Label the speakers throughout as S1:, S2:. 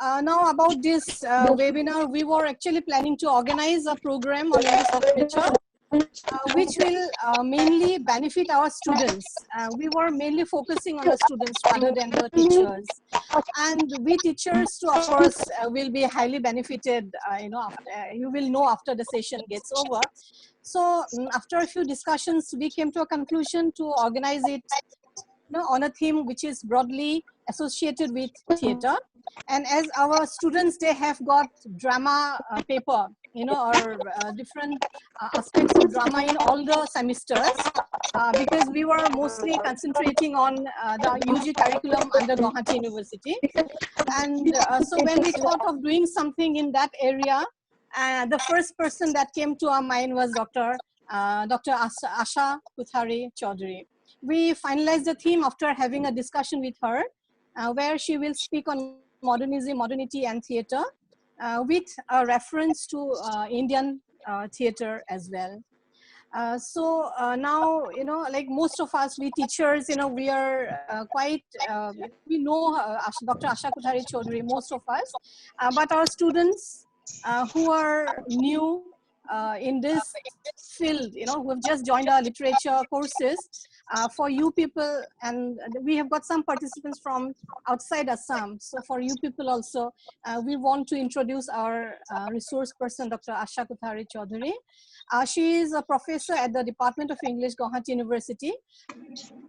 S1: Now about this webinar, we were actually planning to organize a program on English literature, which will mainly benefit our students. We were mainly focusing on the students rather than the teachers. And we teachers too, of course, will be highly benefited, you will know after the session gets over. So after a few discussions, we came to a conclusion to organize it on a theme which is broadly associated with theater. And as our students, they have got drama paper, or different aspects of drama in all the semesters, because we were mostly concentrating on the UG curriculum under Guwahati University. And so when we thought of doing something in that area, the first person that came to our mind was Dr. Asha Kuthari Chaudhary. We finalized the theme after having a discussion with her, where she will speak on modernism, modernity, and theater, with a reference to Indian theater as well. So now, like most of us, we teachers, we are quite, we know Dr. Asha Kuthari Chaudhary, most of us, but our students who are new in this field, who have just joined our literature courses, for you people, and we have got some participants from outside Assam. So for you people also, we want to introduce our resource person, Dr. Asha Kuthari Chaudhary. She is a professor at the Department of English, Guwahati University,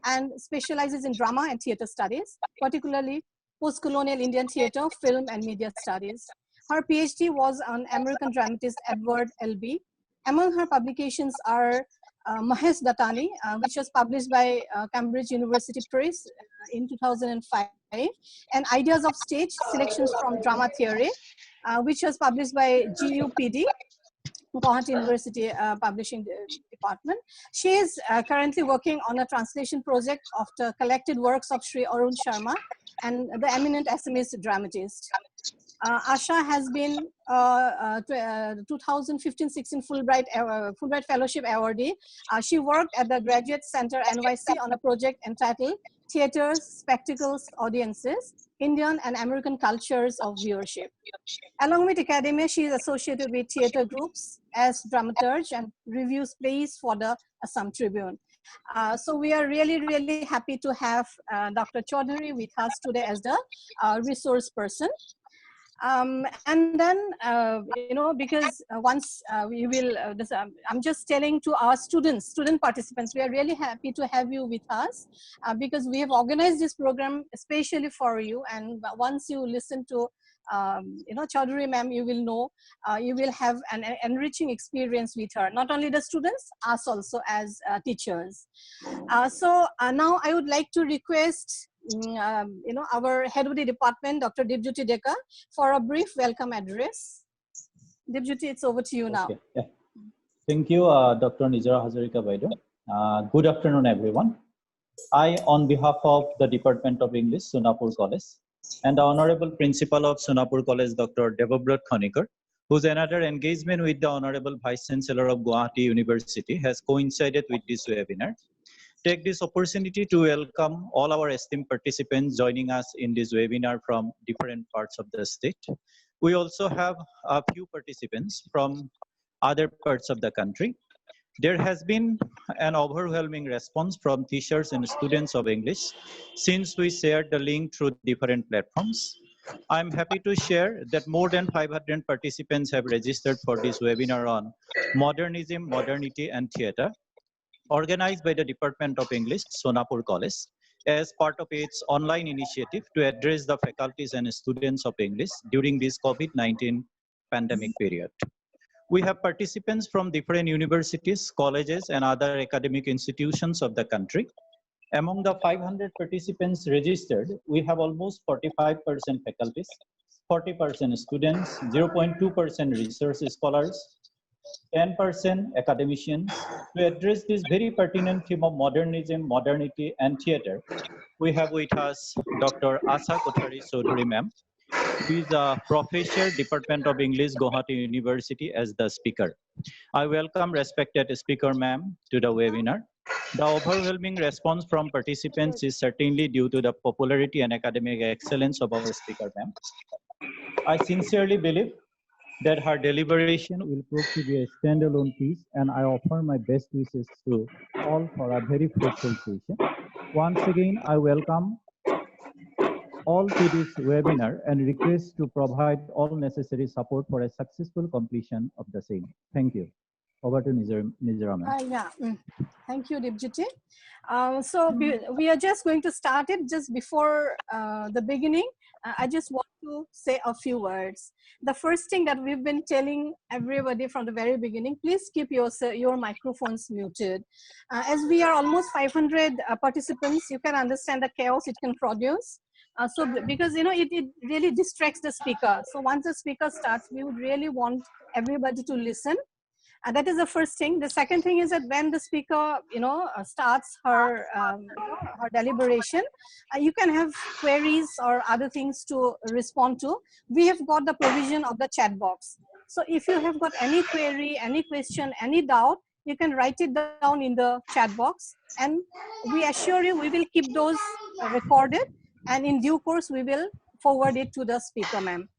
S1: and specializes in drama and theater studies, particularly post-colonial Indian theater, film, and media studies. Her PhD was on American dramatist Edward L.B. Among her publications are Mahesh Datani, which was published by Cambridge University Press in 2005, and Ideas of Stage, Selections from Drama Theory, which was published by GUPD, Guwahati University Publishing Department. She is currently working on a translation project of the collected works of Sri Arun Sharma and the eminent Assamese dramatist. Asha has been 2015-16 Fulbright Fellowship awardee. She worked at the Graduate Center NYC on a project entitled Theaters, Spectacles, Audiences, Indian and American Cultures of Viewership. Along with academia, she is associated with theater groups as dramaturge and reviews plays for the Assam Tribune. So we are really, really happy to have Dr. Chaudhary with us today as the resource person. And then, because once we will, I'm just telling to our student participants, we are really happy to have you with us because we have organized this program especially for you. And once you listen to, Chaudhary ma'am, you will know, you will have an enriching experience with her, not only the students, us also as teachers. So now I would like to request our head of the department, Dr. Devabrot Deka, for a brief welcome address. Devabrot, it's over to you now.
S2: Okay. Yeah. Thank you, Dr. Nijara Hazarika Baido. Good afternoon, everyone. I, on behalf of the Department of English, Sonapur College, and the Honorable Principal of Sonapur College, Dr. Devabrot Khanikor, whose another engagement with the Honorable Vice Chancellor of Guwahati University has coincided with this webinar, take this opportunity to welcome all our esteemed participants joining us in this webinar from different parts of the state. We also have a few participants from other parts of the country. There has been an overwhelming response from teachers and students of English since we shared the link through different platforms. I'm happy to share that more than 500 participants have registered for this webinar on Modernism, Modernity, and Theatre, organized by the Department of English, Sonapur College, as part of its online initiative to address the faculties and students of English during this COVID-19 pandemic period. We have participants from different universities, colleges, and other academic institutions of the country. Among the 500 participants registered, we have almost 45% faculties, 40% students, 0.2% research scholars, 10% academicians. To address this very pertinent theme of modernism, modernity, and theater, we have with us Dr. Asha Kuthari Chaudhary ma'am, who is a professor, Department of English, Guwahati University, as the speaker. I welcome respected speaker ma'am to the webinar. The overwhelming response from participants is certainly due to the popularity and academic excellence of our speaker ma'am. I sincerely believe that her deliberation will prove to be a standalone piece, and I offer my best wishes to all for a very fruitful session. Once again, I welcome all to this webinar and request to provide all necessary support for a successful completion of the same. Thank you. Over to Nizara ma'am.
S1: Yeah, thank you, Dibjiti. We are just going to start it. Just before the beginning, I just want to say a few words. The first thing that we've been telling everybody from the very beginning, please keep your microphones muted. As we are almost 500 participants, you can understand the chaos it can produce. Because it really distracts the speaker. So once the speaker starts, we would really want everybody to listen. And that is the first thing. The second thing is that when the speaker, starts her, her deliberation, you can have queries or other things to respond to. We have got the provision of the chat box. So if you have got any query, any question, any doubt, you can write it down in the chat box. And we assure you, we will keep those recorded. And in due course, we will forward it to the speaker, ma'am.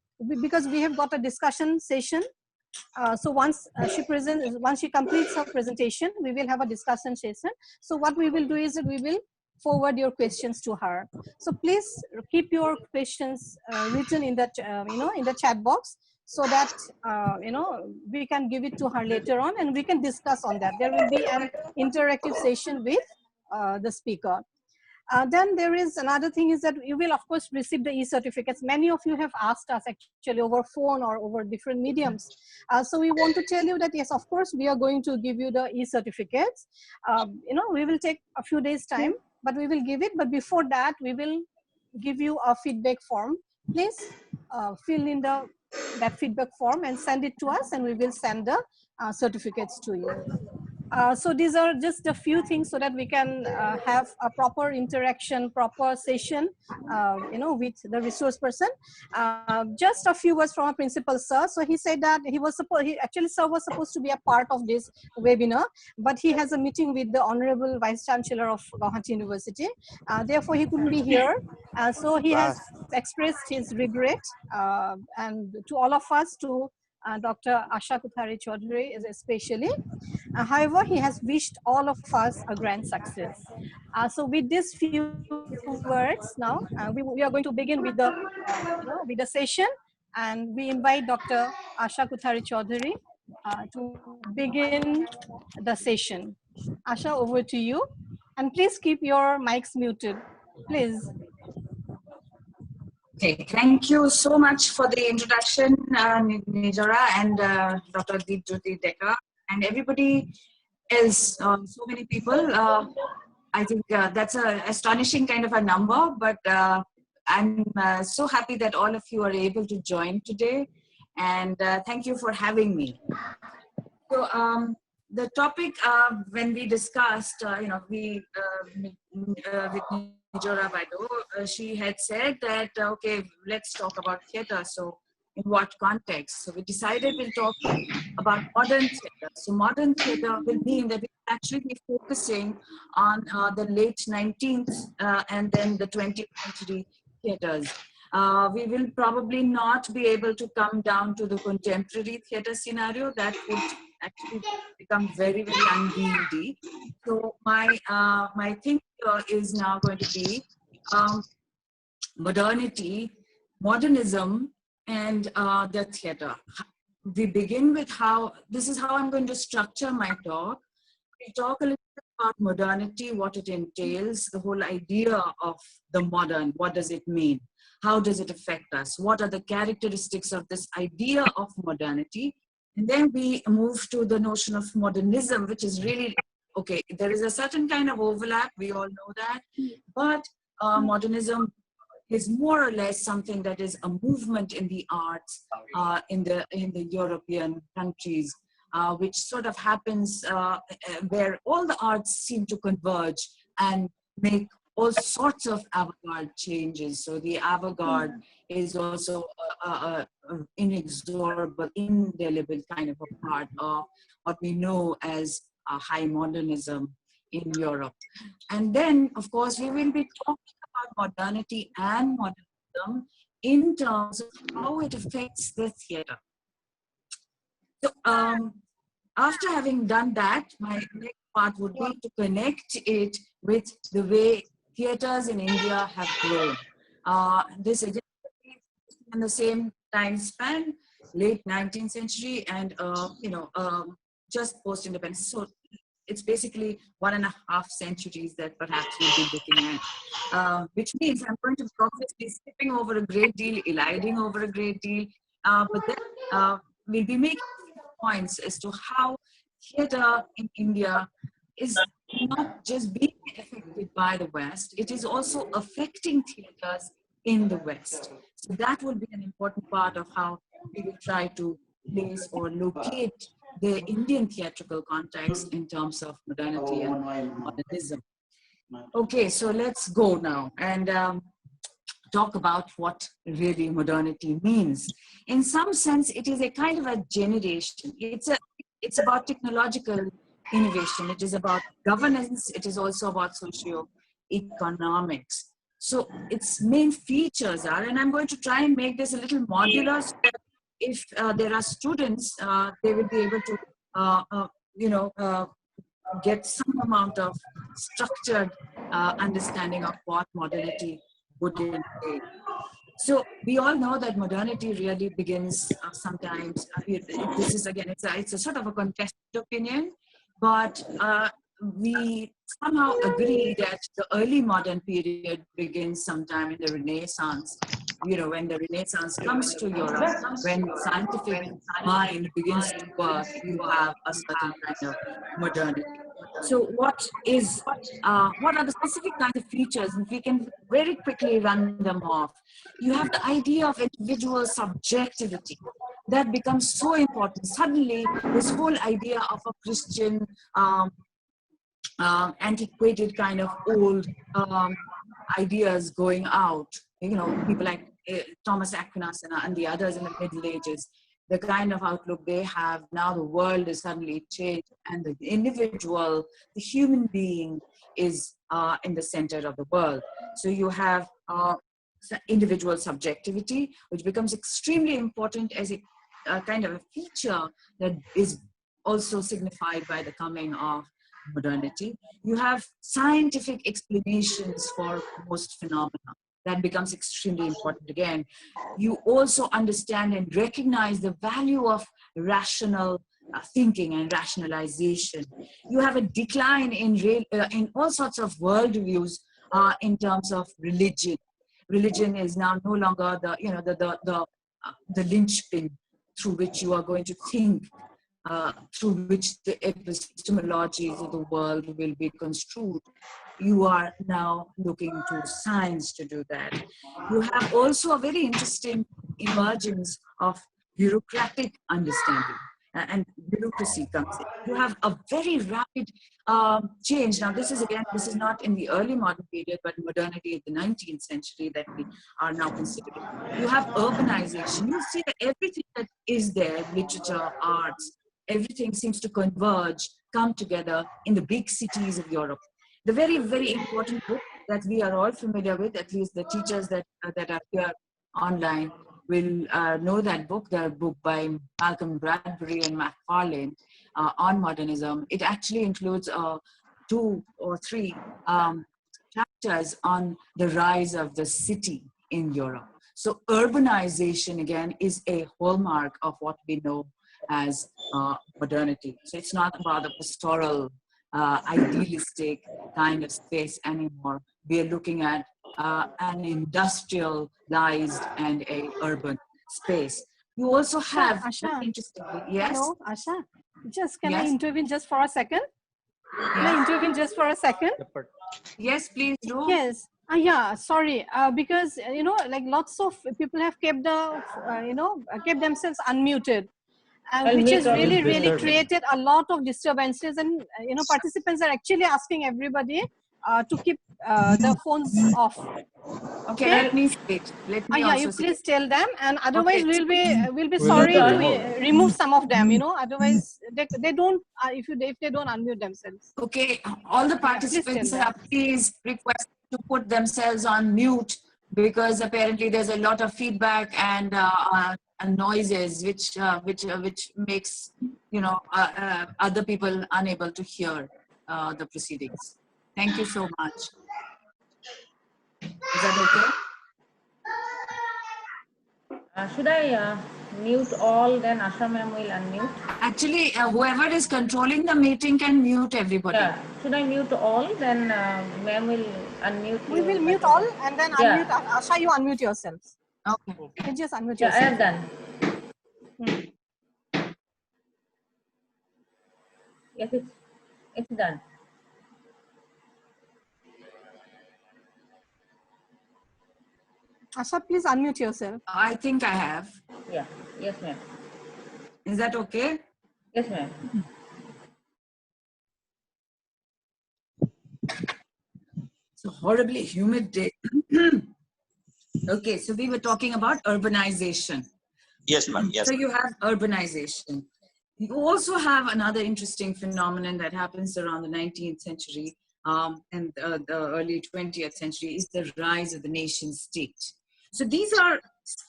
S1: Because we have got a discussion session. So once she completes her presentation, we will have a discussion session. So what we will do is that we will forward your questions to her. So please keep your questions written in that in the chat box, so that we can give it to her later on and we can discuss on that. There will be an interactive session with the speaker. Then there is another thing is that you will of course receive the e-certificates. Many of you have asked us actually over phone or over different mediums. So we want to tell you that yes, of course, we are going to give you the e-certificates. We will take a few days time, but we will give it. But before that, we will give you a feedback form. Please fill in that feedback form and send it to us, and we will send the certificates to you. So these are just a few things so that we can have a proper interaction, proper session, with the resource person. Just a few words from our principal, sir. So he said that sir was supposed to be a part of this webinar, but he has a meeting with the Honorable Vice Chancellor of Guwahati University. Therefore, he couldn't be here. So he has expressed his regret, and to all of us, to Dr. Asha Kuthari Chaudhary especially. However, he has wished all of us a grand success. So with these few words now, we are going to begin with the session, and we invite Dr. Asha Kuthari Chaudhary to begin the session. Asha, over to you. And please keep your mics muted, please.
S3: Okay, thank you so much for the introduction, Nijara and Dr. Deepjyoti Dekar, and everybody else, so many people. I think that's an astonishing kind of a number, but I'm so happy that all of you are able to join today, and thank you for having me. So the topic when we discussed, with Nijara Baido, she had said that, okay, let's talk about theatre. So in what context? So we decided we'll talk about modern theatre. So modern theatre will mean that we'll actually be focusing on the late 19th and then the 20th century theatres. We will probably not be able to come down to the contemporary theatre scenario. That would actually become very, very unwieldy. So my thing is now going to be modernity, modernism, and the theatre. We begin with this is how I'm going to structure my talk. We talk a little bit about modernity, what it entails, the whole idea of the modern, what does it mean? How does it affect us? What are the characteristics of this idea of modernity? And then we move to the notion of modernism, which is really, okay, there is a certain kind of overlap, we all know that, but modernism is more or less something that is a movement in the arts in the European countries, which sort of happens where all the arts seem to converge and make all sorts of avant-garde changes. So the avant-garde is also an inexorable, indelible kind of a part of what we know as high modernism in Europe. And then, of course, we will be talking about modernity and modernism in terms of how it affects the theater. So after having done that, my next part would be to connect it with the way theaters in India have grown. This again in the same time span, late 19th century and just post-independence. So it's basically 1.5 centuries that perhaps we'll be looking at, which means I'm going to be obviously skipping over a great deal, eliding over a great deal, but then we'll be making points as to how theatre in India is not just being affected by the West, it is also affecting theatres in the West. So that will be an important part of how we will try to place or locate the Indian theatrical context in terms of modernity and modernism. Okay, so let's go now and talk about what really modernity means. In some sense, it is a kind of a generation. It's about technological innovation. It is about governance. It is also about socio-economics. So its main features are, and I'm going to try and make this a little modular so that if there are students, they will be able to, get some amount of structured understanding of what modernity would entail. So we all know that modernity really begins sometimes, this is again, it's a sort of a contested opinion, but we somehow agree that the early modern period begins sometime in the Renaissance. When the Renaissance comes to Europe, when scientific mind begins to work, you have a certain kind of modernity. So what are the specific kinds of features? And we can very quickly run them off. You have the idea of individual subjectivity. That becomes so important. Suddenly, this whole idea of a Christian antiquated kind of old ideas going out, people like Thomas Aquinas and the others in the Middle Ages, the kind of outlook they have, now the world is suddenly changed and the individual, the human being is in the center of the world. So you have individual subjectivity, which becomes extremely important as a kind of a feature that is also signified by the coming of modernity. You have scientific explanations for most phenomena. That becomes extremely important again. You also understand and recognize the value of rational thinking and rationalization. You have a decline in all sorts of worldviews in terms of religion. Religion is now no longer the linchpin through which you are going to think, through which the epistemologies of the world will be construed. You are now looking to science to do that. You have also a very interesting emergence of bureaucratic understanding, and bureaucracy comes in. You have a very rapid change. Now, this is not in the early modern period, but modernity of the 19th century that we are now considering. You have urbanization. You see that everything that is there, literature, arts, everything seems to converge, come together in the big cities of Europe. The very, very important book that we are all familiar with, at least the teachers that are here online will know that book, the book by Malcolm Bradbury and Macfarlane on modernism. It actually includes 2 or 3 chapters on the rise of the city in Europe. So urbanization, again, is a hallmark of what we know as modernity. So it's not about the pastoral, idealistic kind of space anymore. We are looking at an industrialized and a urban space. You also have,
S1: Asha,
S3: interestingly, yes?
S1: Hello, Asha. Can
S3: Yes?
S1: I intervene just for a second? Can I intervene just for a second?
S3: Yes, please do.
S1: Yes. Yeah, sorry. Because, like lots of people have kept kept themselves unmuted. Which has really, really created a lot of disturbances, and participants are actually asking everybody to keep the phones off.
S3: Okay, let me speak. Let me
S1: Yeah,
S3: also
S1: you please tell them, and otherwise
S3: okay.
S1: we'll be sorry to remove some of them. Otherwise they don't if they don't unmute themselves.
S3: Okay, all the participants are please request to put themselves on mute because apparently there's a lot of feedback and noises which makes other people unable to hear the proceedings. Thank you so much. Is that okay?
S4: Should I mute all, then Asha ma'am will unmute?
S3: Actually, whoever is controlling the meeting can mute everybody.
S4: Yeah. Should I mute all, then ma'am will unmute
S1: We
S4: you.
S1: will mute all and then
S4: Yeah.
S1: unmute. Asha, you unmute yourself.
S3: Okay.
S1: You can just unmute
S4: Yeah, I
S1: yourself.
S4: have done. Yes, it's done.
S1: Asha, please unmute yourself.
S3: I think I have.
S4: Yeah. Yes, ma'am.
S3: Is that okay?
S4: Yes, ma'am.
S3: It's a horribly humid day. Okay, so we were talking about urbanization.
S2: Yes, ma'am. Yes.
S3: So you have urbanization. You also have another interesting phenomenon that happens around the 19th century and the early 20th century is the rise of the nation state. So these are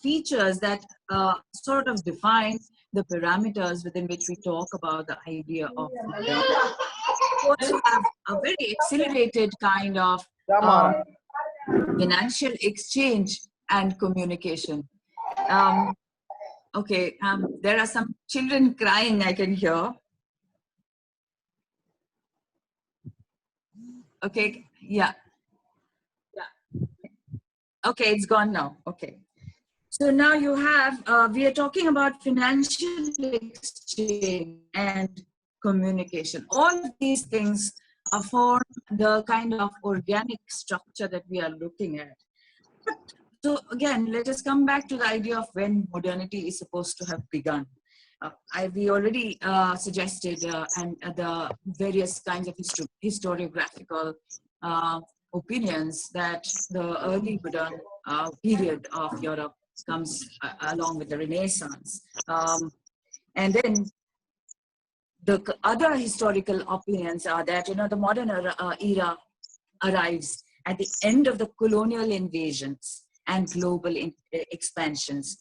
S3: features that sort of define the parameters within which we talk about the idea of modernity. You also have a very accelerated kind of financial exchange and communication. Okay, there are some children crying, I can hear. Okay, yeah. Okay, it's gone now. Okay. So now you have, we are talking about financial exchange and communication. All of these things form the kind of organic structure that we are looking at. So again, let us come back to the idea of when modernity is supposed to have begun. We already suggested and the various kinds of historiographical opinions that the early modern period of Europe comes along with the Renaissance. And then the other historical opinions are that, the modern era arrives at the end of the colonial invasions and global expansions,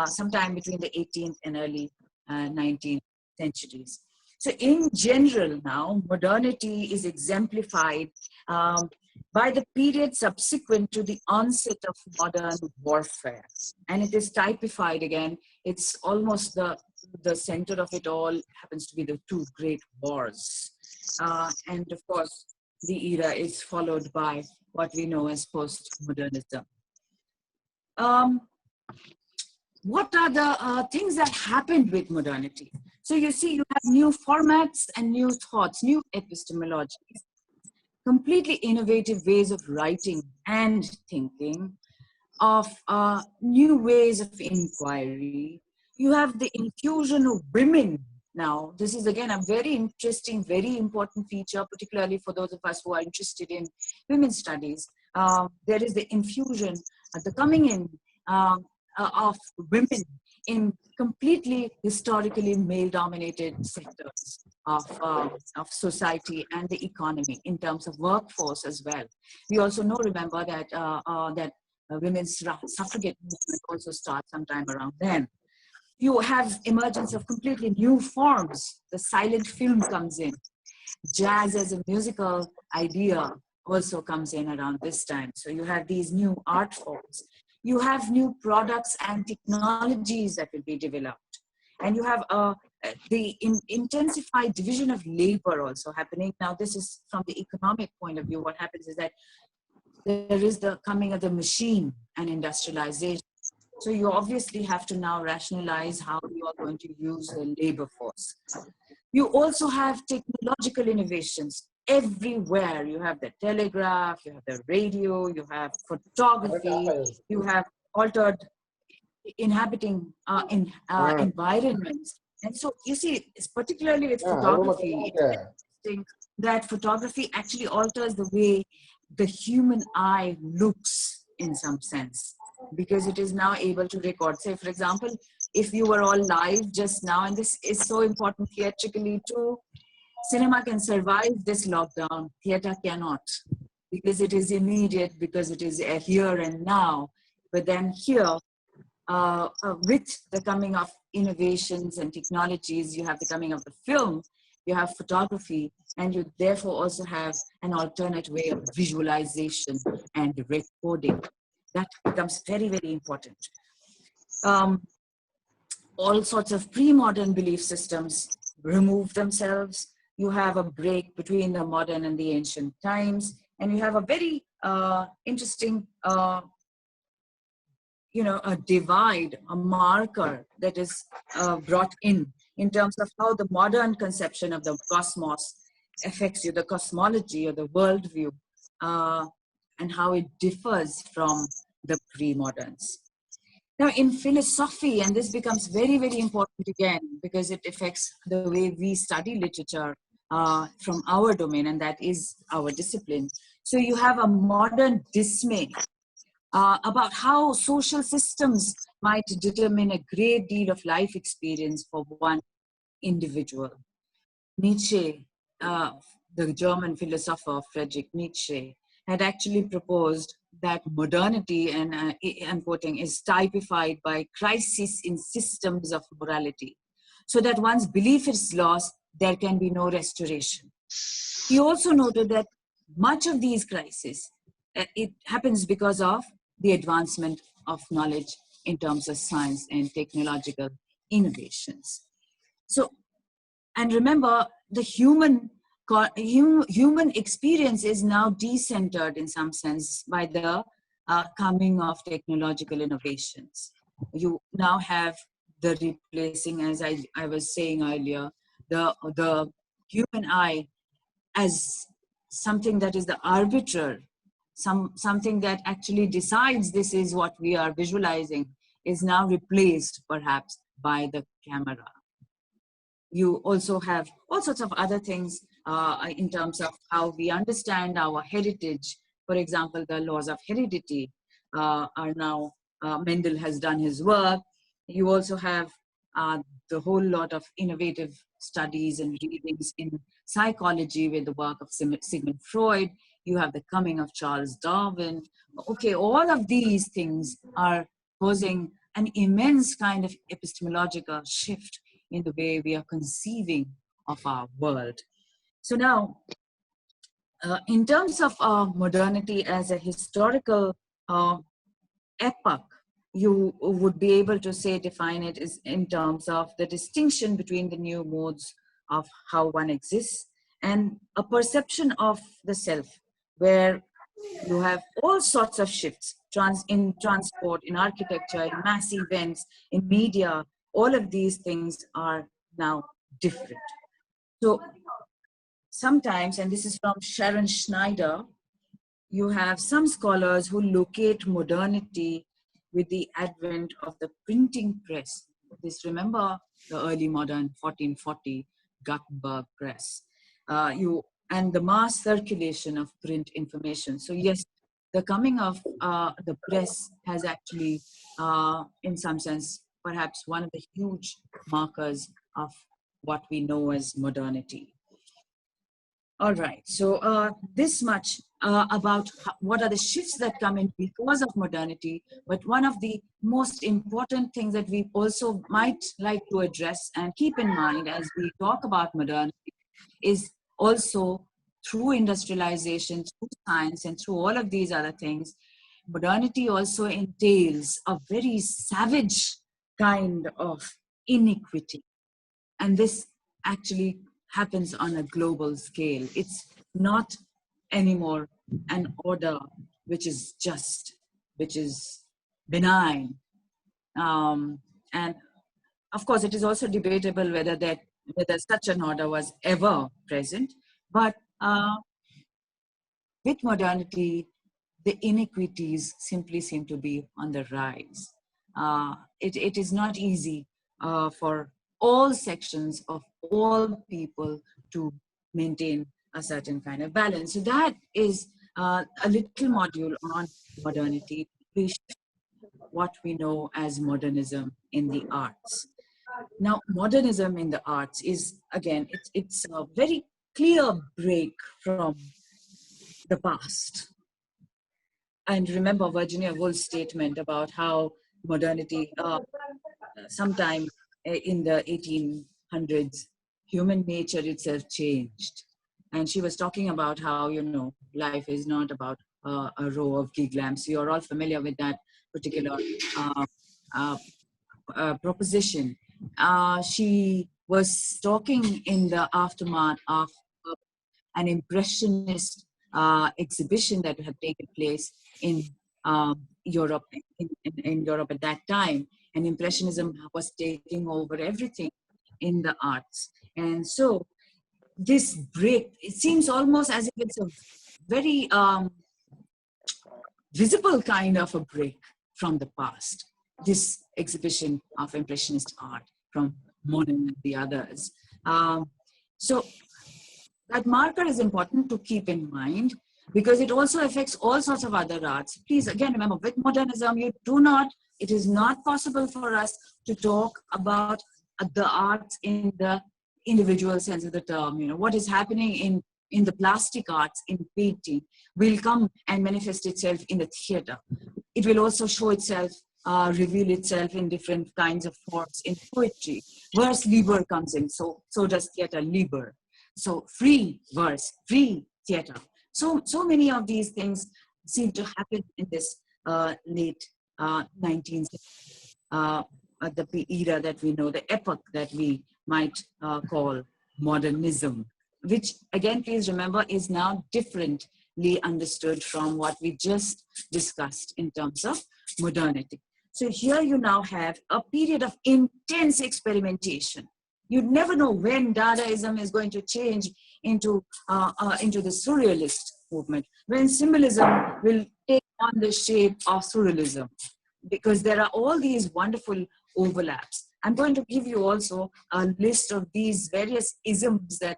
S3: sometime between the 18th and early 19th centuries. So in general now, modernity is exemplified by the period subsequent to the onset of modern warfare. And it is typified again, it's almost the center of it all happens to be the two great wars. And of course, the era is followed by what we know as post-modernism. What are the things that happened with modernity? So you see, you have new formats and new thoughts, new epistemologies, completely innovative ways of writing and thinking, of new ways of inquiry. You have the infusion of women now. This is again a very interesting, very important feature, particularly for those of us who are interested in women's studies. There is the infusion, the coming in of women in completely historically male-dominated sectors of society and the economy in terms of workforce as well. We also remember that women's suffragette movement also starts sometime around then. You have emergence of completely new forms. The silent film comes in. Jazz as a musical idea also comes in around this time. So you have these new art forms. You have new products and technologies that will be developed. And you have the intensified division of labor also happening. Now, this is from the economic point of view. What happens is that there is the coming of the machine and industrialization. So you obviously have to now rationalize how you are going to use the labor force. You also have technological innovations everywhere. You have the telegraph, you have the radio, you have photography, you have altered inhabiting environments. And so you see, it's particularly with photography, it's interesting that photography actually alters the way the human eye looks in some sense, because it is now able to record. Say, for example, if you were all live just now, and this is so important theatrically too, cinema can survive this lockdown, theater cannot. because it is immediate, because it is a here and now. But then here, with the coming of innovations and technologies, you have the coming of the film, you have photography, and you therefore also have an alternate way of visualization and recording. That becomes very, very important. All sorts of pre-modern belief systems remove themselves. You have a break between the modern and the ancient times, and you have a very interesting a divide, a marker that is brought in terms of how the modern conception of the cosmos affects you, the cosmology or the worldview, and how it differs from the pre-moderns. Now, in philosophy, and this becomes very, very important again, because it affects the way we study literature from our domain, and that is our discipline. So you have a modern dismay about how social systems might determine a great deal of life experience for one individual. Nietzsche, the German philosopher Friedrich Nietzsche, had actually proposed that modernity, and I'm quoting, is typified by crisis in systems of morality. So that once belief is lost, there can be no restoration. He also noted that much of these crises, it happens because of the advancement of knowledge in terms of science and technological innovations. So, and remember, the human experience is now decentered in some sense by the coming of technological innovations. You now have the replacing, as I was saying earlier, the human eye as something that is the arbiter, something that actually decides this is what we are visualizing, is now replaced perhaps by the camera. You also have all sorts of other things in terms of how we understand our heritage. For example, the laws of heredity are now, Mendel has done his work. You also have the whole lot of innovative studies and readings in psychology with the work of Sigmund Freud. You have the coming of Charles Darwin. Okay, all of these things are causing an immense kind of epistemological shift in the way we are conceiving of our world. So now, in terms of modernity as a historical epoch, you would be able to say, define it is in terms of the distinction between the new modes of how one exists and a perception of the self, where you have all sorts of shifts in transport, in architecture, in mass events, in media. All of these things are now different. So sometimes, and this is from Sharon Schneider, you have some scholars who locate modernity with the advent of the printing press. This, remember the early modern 1440 Gutenberg press. And the mass circulation of print information. So yes, the coming of the press has actually, in some sense, perhaps one of the huge markers of what we know as modernity. All right, so this much about what are the shifts that come in because of modernity, but one of the most important things that we also might like to address and keep in mind as we talk about modernity is also through industrialization, through science, and through all of these other things, modernity also entails a very savage kind of inequity. And this actually happens on a global scale. It's not anymore an order which is just, which is benign. And of course, it is also debatable whether such an order was ever present. But with modernity, the inequities simply seem to be on the rise. It is not easy for all sections of all people to maintain a certain kind of balance. So that is a little module on modernity, what we know as modernism in the arts. Now, modernism in the arts is, again, it's a very clear break from the past. And remember Virginia Woolf's statement about how modernity, sometime in the 1800s, human nature itself changed. And she was talking about how, life is not about a row of gig lamps. You're all familiar with that particular proposition. She was talking in the aftermath of an impressionist exhibition that had taken place in Europe, in Europe at that time. And Impressionism was taking over everything in the arts. And so this break, it seems almost as if it's a very visible kind of a break from the past. This exhibition of Impressionist art from Monet and the others. So that marker is important to keep in mind because it also affects all sorts of other arts. Please, again, remember, with modernism, it is not possible for us to talk about the arts in the individual sense of the term. What is happening in the plastic arts, in painting, will come and manifest itself in the theater. It will also show itself, reveal itself in different kinds of forms in poetry. Verse liber comes in, so does theater liber. So free verse, free theater. So many of these things seem to happen in this late 19th the era that we know, the epoch that we might call modernism, which again, please remember, is now differently understood from what we just discussed in terms of modernity. So here you now have a period of intense experimentation. You never know when Dadaism is going to change into the Surrealist movement, when symbolism will take on the shape of Surrealism, because there are all these wonderful overlaps. I'm going to give you also a list of these various isms that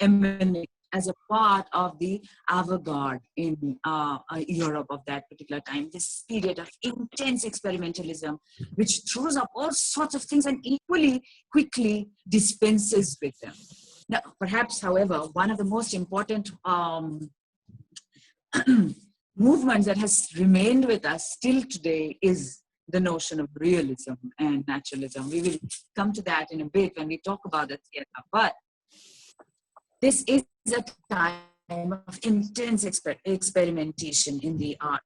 S3: emanate as a part of the avant-garde in Europe of that particular time, this period of intense experimentalism, which throws up all sorts of things and equally quickly dispenses with them. Now, perhaps, however, one of the most important movements that has remained with us still today is the notion of realism and naturalism. We will come to that in a bit when we talk about the theater, but this is a time of intense experimentation in the art.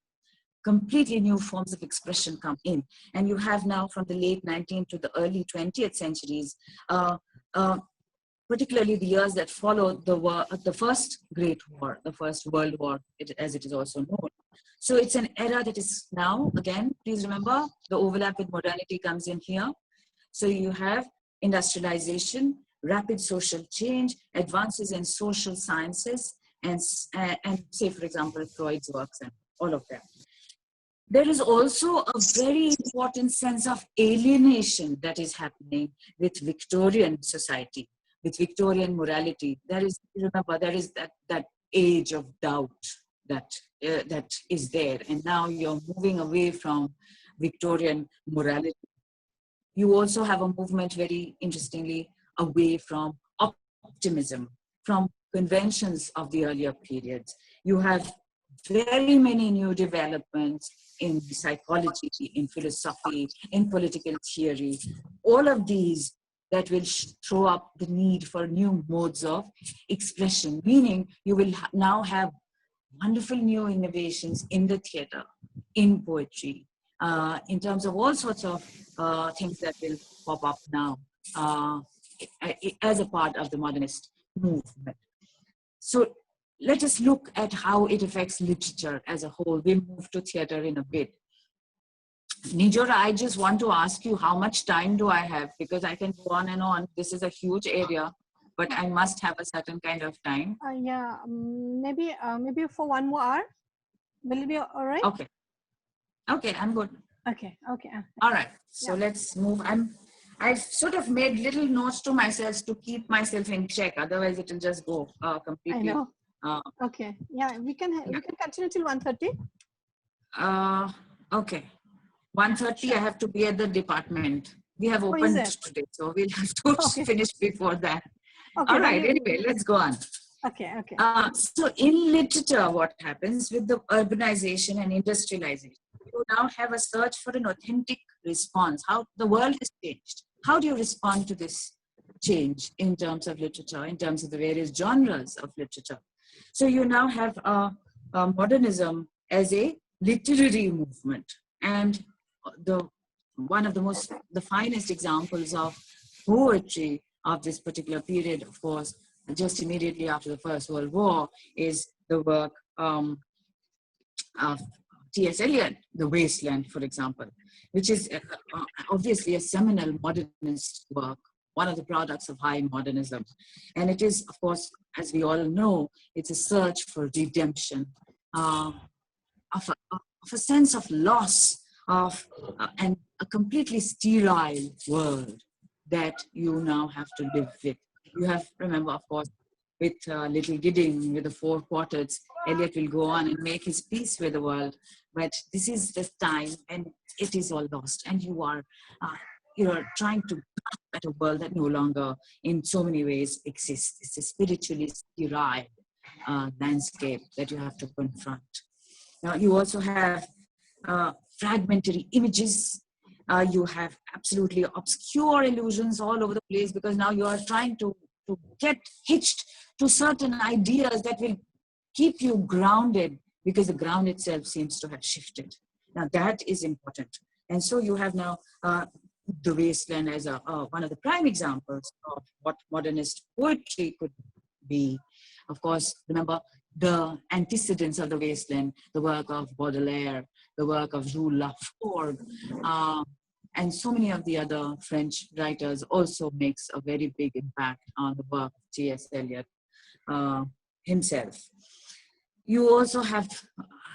S3: Completely new forms of expression come in. And you have now from the late 19th to the early 20th centuries, particularly the years that followed the First Great War, the First World War, as it is also known. So it's an era that is now, again, please remember, the overlap with modernity comes in here. So you have industrialization, rapid social change, advances in social sciences, and say, for example, Freud's works and all of them. There is also a very important sense of alienation that is happening with Victorian society, with Victorian morality. There is, remember, there is that age of doubt that is there. And now you're moving away from Victorian morality. You also have a movement, very interestingly, away from optimism, from conventions of the earlier periods. You have very many new developments in psychology, in philosophy, in political theory, all of these that will throw up the need for new modes of expression, meaning you will now have wonderful new innovations in the theater, in poetry, in terms of all sorts of things that will pop up now as a part of the modernist movement. So let us look at how it affects literature as a whole. We'll move to theater in a bit. Nijora, I just want to ask you, how much time do I have? Because I can go on and on. This is a huge area, but I must have a certain kind of time.
S1: Maybe for 1 more hour. Will it be all right?
S3: Okay, I'm good.
S1: Okay.
S3: All right, so let's move. I've sort of made little notes to myself to keep myself in check. Otherwise, it will just go completely.
S1: I know. Okay. Yeah, we can continue till 1:30.
S3: Okay. 1:30, I have to be at the department. We have opened today, so we'll have to finish before that. Okay, all right, anyway, let's go on.
S1: Okay, okay.
S3: So in literature, what happens with the urbanization and industrialization? You now have a search for an authentic response. How the world has changed. How do you respond to this change in terms of literature, in terms of the various genres of literature? So you now have modernism as a literary movement, and one of the finest examples of poetry of this particular period, of course, just immediately after the First World War, is the work of T.S. Eliot, The Wasteland, for example, which is obviously a seminal modernist work, one of the products of high modernism. And it is, of course, as we all know, it's a search for redemption, of a sense of loss, and a completely sterile world that you now have to live with. You have, remember, of course, with Little Gidding, with the four quartets, Eliot will go on and make his peace with the world. But this is the time when it is all lost, and you are trying to grasp at a world that no longer, in so many ways, exists. It's a spiritually sterile landscape that you have to confront. Now, you also have fragmentary images. You have absolutely obscure illusions all over the place, because now you are trying to get hitched to certain ideas that will keep you grounded, because the ground itself seems to have shifted. Now that is important. And so you have now The Wasteland as one of the prime examples of what modernist poetry could be. Of course, remember the antecedents of The Wasteland, the work of Baudelaire, the work of Jules Lafforgue, and so many of the other French writers also makes a very big impact on the work of T.S. Eliot himself. You also have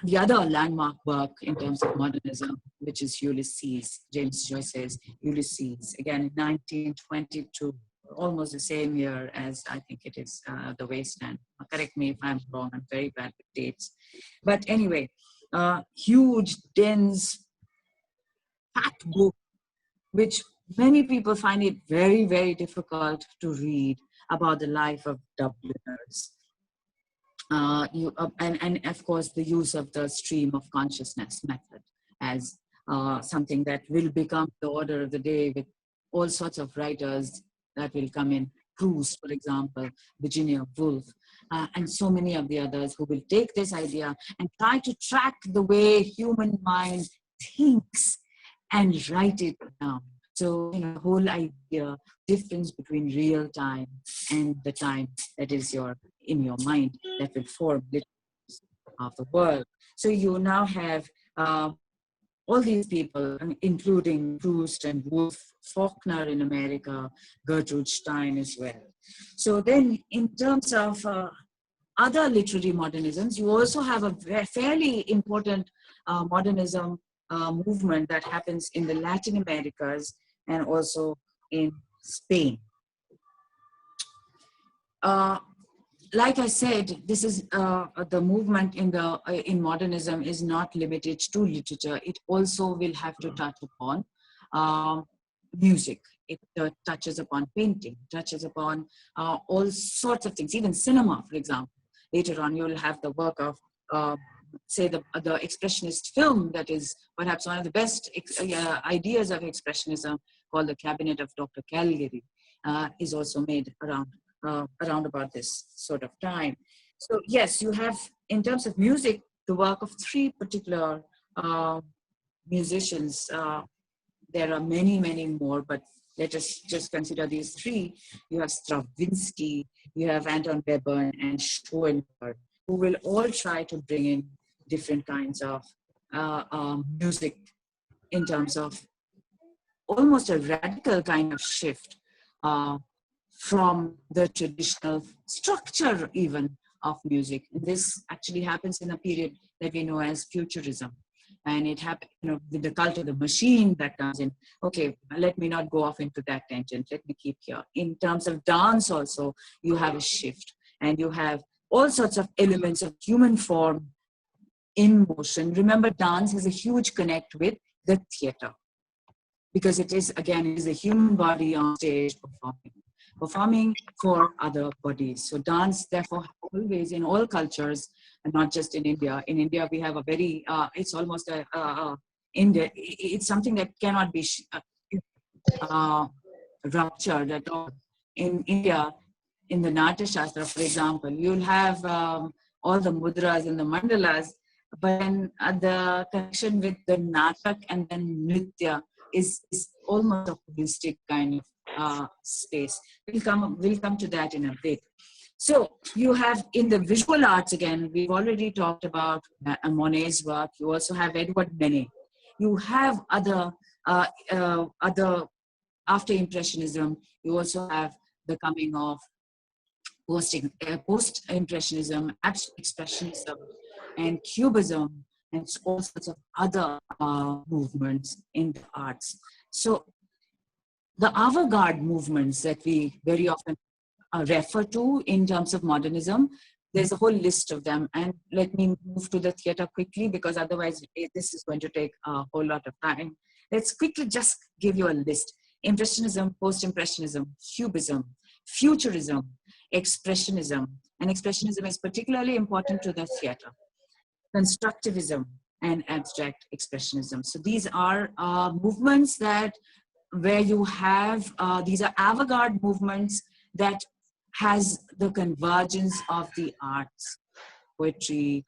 S3: the other landmark work in terms of modernism, which is Ulysses, James Joyce's Ulysses, again in 1922, almost the same year as I think it is The Wasteland. Correct me if I'm wrong, I'm very bad with dates. But anyway, huge, dense, fat book, which many people find it very, very difficult to read, about the life of Dubliners. And of course, the use of the stream of consciousness method as something that will become the order of the day, with all sorts of writers that will come in. Proust, for example, Virginia Woolf, and so many of the others who will take this idea and try to track the way human mind thinks and write it down. So, the whole idea, difference between real time and the time that is in your mind, that will form the of the world. So you now have all these people, including Proust and Woolf, Faulkner in America, Gertrude Stein as well. So then, in terms of other literary modernisms, you also have a fairly important modernism movement that happens in the Latin Americas and also in Spain. Like I said, this is the movement in modernism is not limited to literature. It also will have to touch upon music. It touches upon painting, touches upon all sorts of things, even cinema, for example. Later on, you will have the work of say the expressionist film that is perhaps one of the best ideas of expressionism, called The Cabinet of Dr. Caligari, is also made around about this sort of time. So yes, you have, in terms of music, the work of three particular musicians. There are many, many more, but let us just consider these three. You have Stravinsky, you have Anton Webern, and Schoenberg, who will all try to bring in different kinds of music in terms of almost a radical kind of shift from the traditional structure even of music. And this actually happens in a period that we know as futurism. And it happened, with the cult of the machine that comes in. Okay, let me not go off into that tangent. Let me keep here. In terms of dance also, you have a shift. And you have all sorts of elements of human form in motion. Remember, dance has a huge connect with the theater, because it is, again, it is a human body on stage performing. performing for other bodies. So dance, therefore, always in all cultures, and not just in India. In India, we have a very, it's almost India, it's something that cannot be ruptured at all. In India, in the Natya Shastra, for example, you'll have all the mudras and the mandalas, but then the connection with the natak and then nritya is almost a holistic kind of space. We'll come to that in a bit. So you have in the visual arts, again, we've already talked about Monet's work. You also have Edward Manet. You have other after Impressionism, you also have the coming of post-Impressionism, abstract expressionism, and Cubism, and all sorts of other movements in the arts. So the avant-garde movements that we very often refer to in terms of modernism, there's a whole list of them. And let me move to the theater quickly, because otherwise this is going to take a whole lot of time. Let's quickly just give you a list. Impressionism, post-Impressionism, Cubism, Futurism, Expressionism, and Expressionism is particularly important to the theater, Constructivism, and Abstract Expressionism. So these are movements where you have, these are avant-garde movements that has the convergence of the arts, poetry,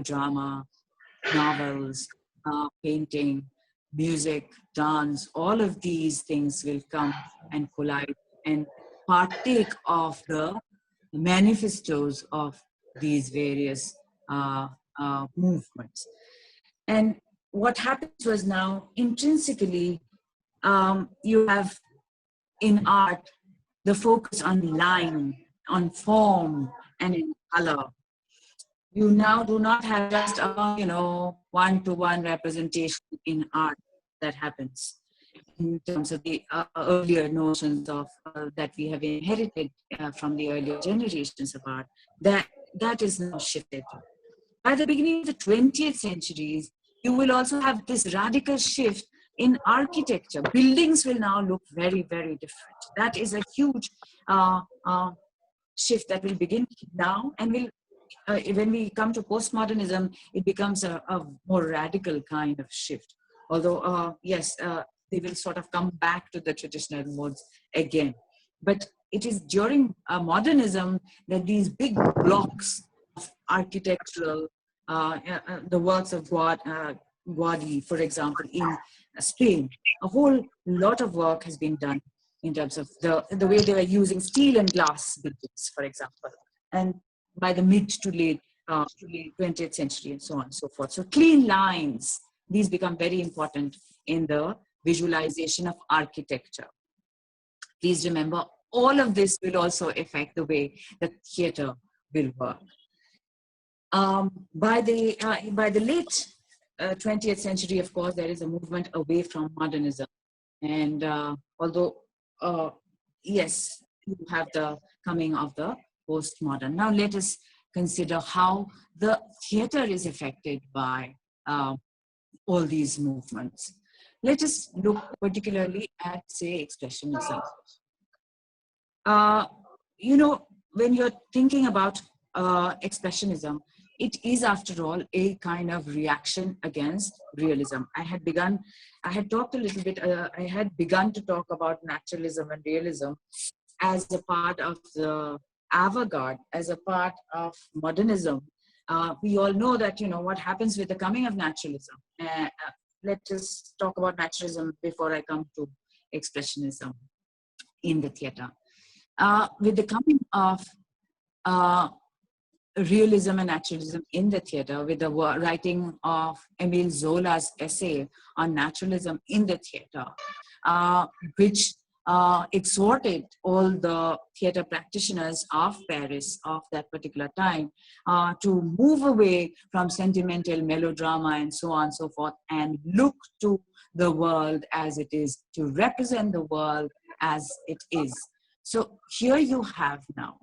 S3: drama, novels, painting, music, dance, all of these things will come and collide and partake of the manifestos of these various movements. And what happens was now intrinsically, you have in art the focus on line, on form, and in color. You now do not have just a one-to-one representation in art that happens in terms of the earlier notions of that we have inherited from the earlier generations of art. That is now shifted. By the beginning of the 20th centuries, you will also have this radical shift in architecture. Buildings will now look very, very different. That is a huge shift that will begin now, and will when we come to postmodernism, it becomes a more radical kind of shift. Although, yes, they will sort of come back to the traditional modes again. But it is during modernism that these big blocks of architectural, the works of Gaudi, for example, in Spain, a whole lot of work has been done in terms of the way they were using steel and glass buildings, for example. And by the mid to late 20th century and so on and so forth. So clean lines, these become very important in the visualization of architecture. Please remember, all of this will also affect the way the theater will work. By the late 20th century, of course, there is a movement away from modernism. And although, yes, you have the coming of the postmodern. Now let us consider how the theater is affected by all these movements. Let us look particularly at, say, expressionism. When you're thinking about expressionism, it is, after all, a kind of reaction against realism. I had talked a little bit, I had begun to talk about naturalism and realism as a part of the avant-garde, as a part of modernism. We all know that, what happens with the coming of naturalism. Let's just talk about naturalism before I come to expressionism in the theater. With the coming of realism and naturalism in the theater, with the writing of Émile Zola's essay on naturalism in the theater, which exhorted all the theater practitioners of Paris of that particular time to move away from sentimental melodrama and so on and so forth, and look to the world as it is, to represent the world as it is. So here you have now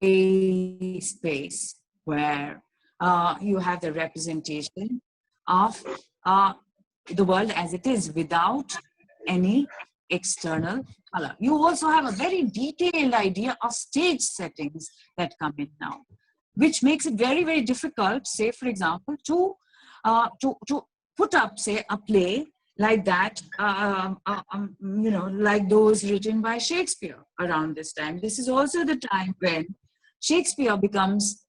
S3: a space where you have the representation of the world as it is, without any external color. You also have a very detailed idea of stage settings that come in now, which makes it very, very difficult, say, for example, to put up, say, a play like that, you know, like those written by Shakespeare around this time. This is also the time when Shakespeare becomes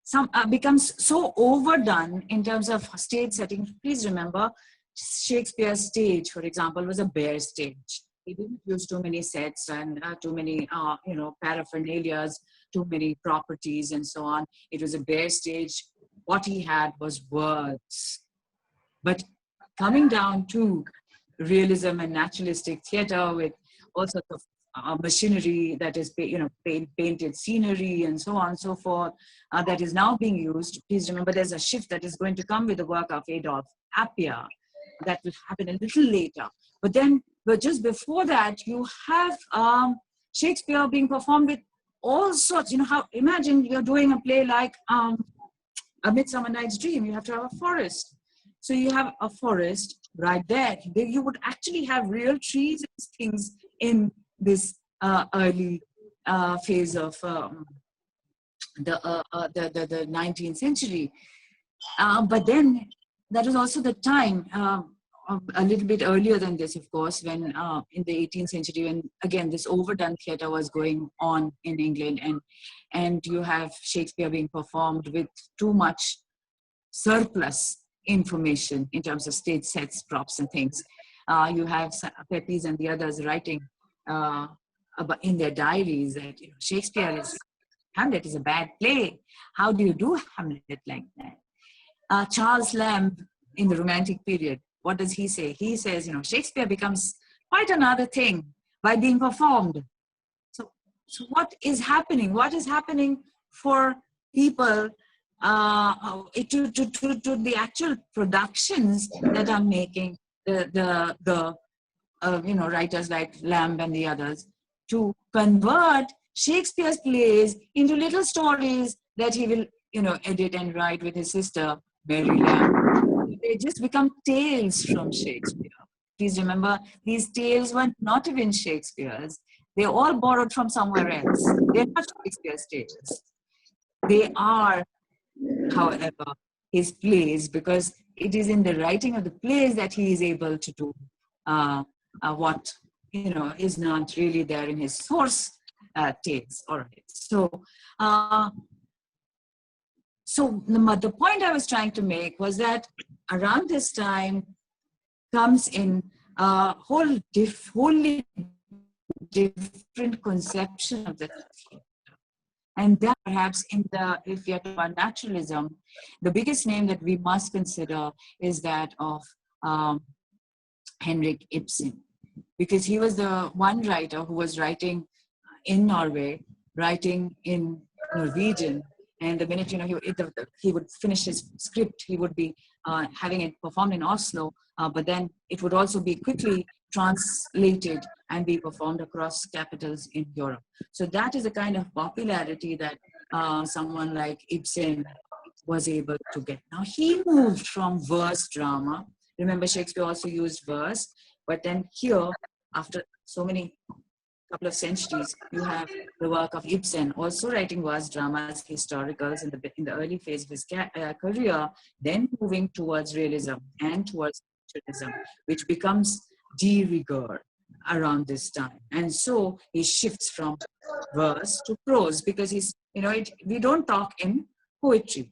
S3: so overdone in terms of stage setting. Please remember, Shakespeare's stage, for example, was a bare stage. He didn't use too many sets and too many, you know, paraphernalias, too many properties and so on. It was a bare stage. What he had was words. But coming down to realism and naturalistic theater with all sorts of machinery that is, you know, painted scenery and so on and so forth, that is now being used. Please remember, there's a shift that is going to come with the work of Adolf Appia. That will happen a little later. But just before that, you have Shakespeare being performed with all sorts, you know, imagine you're doing a play like A Midsummer Night's Dream. You have to have a forest. So you have a forest right there. You would actually have real trees and things in this early phase of the 19th century. But then that was also the time, a little bit earlier than this, of course, when in the 18th century, when again this overdone theatre was going on in England, and you have Shakespeare being performed with too much surplus information in terms of stage sets, props, and things. You have Pepys and the others writing in their diaries that, you know, Hamlet is a bad play. How do you do Hamlet like that? Charles Lamb in the Romantic period, what does he say? He says, you know, Shakespeare becomes quite another thing by being performed. So what is happening? What is happening for people to the actual productions that are making the you know, writers like Lamb and the others to convert Shakespeare's plays into little stories that he will, you know, edit and write with his sister Mary Lamb. They just become tales from Shakespeare. Please remember, these tales were not even Shakespeare's. They're all borrowed from somewhere else. They're not Shakespeare's tales. They are, however, his plays, because it is in the writing of the plays that he is able to do what, you know, is not really there in his source tales. All right. So the point I was trying to make was that around this time comes in a wholly different conception of the theater. And that perhaps if you're talking about naturalism, the biggest name that we must consider is that of Henrik Ibsen, because he was the one writer who was writing in Norway, writing in Norwegian, and the minute, you know, he would finish his script, he would be having it performed in Oslo, but then it would also be quickly translated and be performed across capitals in Europe. So that is a kind of popularity that someone like Ibsen was able to get. Now he moved from verse drama. Remember, Shakespeare also used verse, but then here, after so many couple of centuries, you have the work of Ibsen, also writing verse dramas, historicals in the early phase of his career, then moving towards realism and towards naturalism, which becomes de rigueur around this time. And so he shifts from verse to prose, because he's, you know, we don't talk in poetry.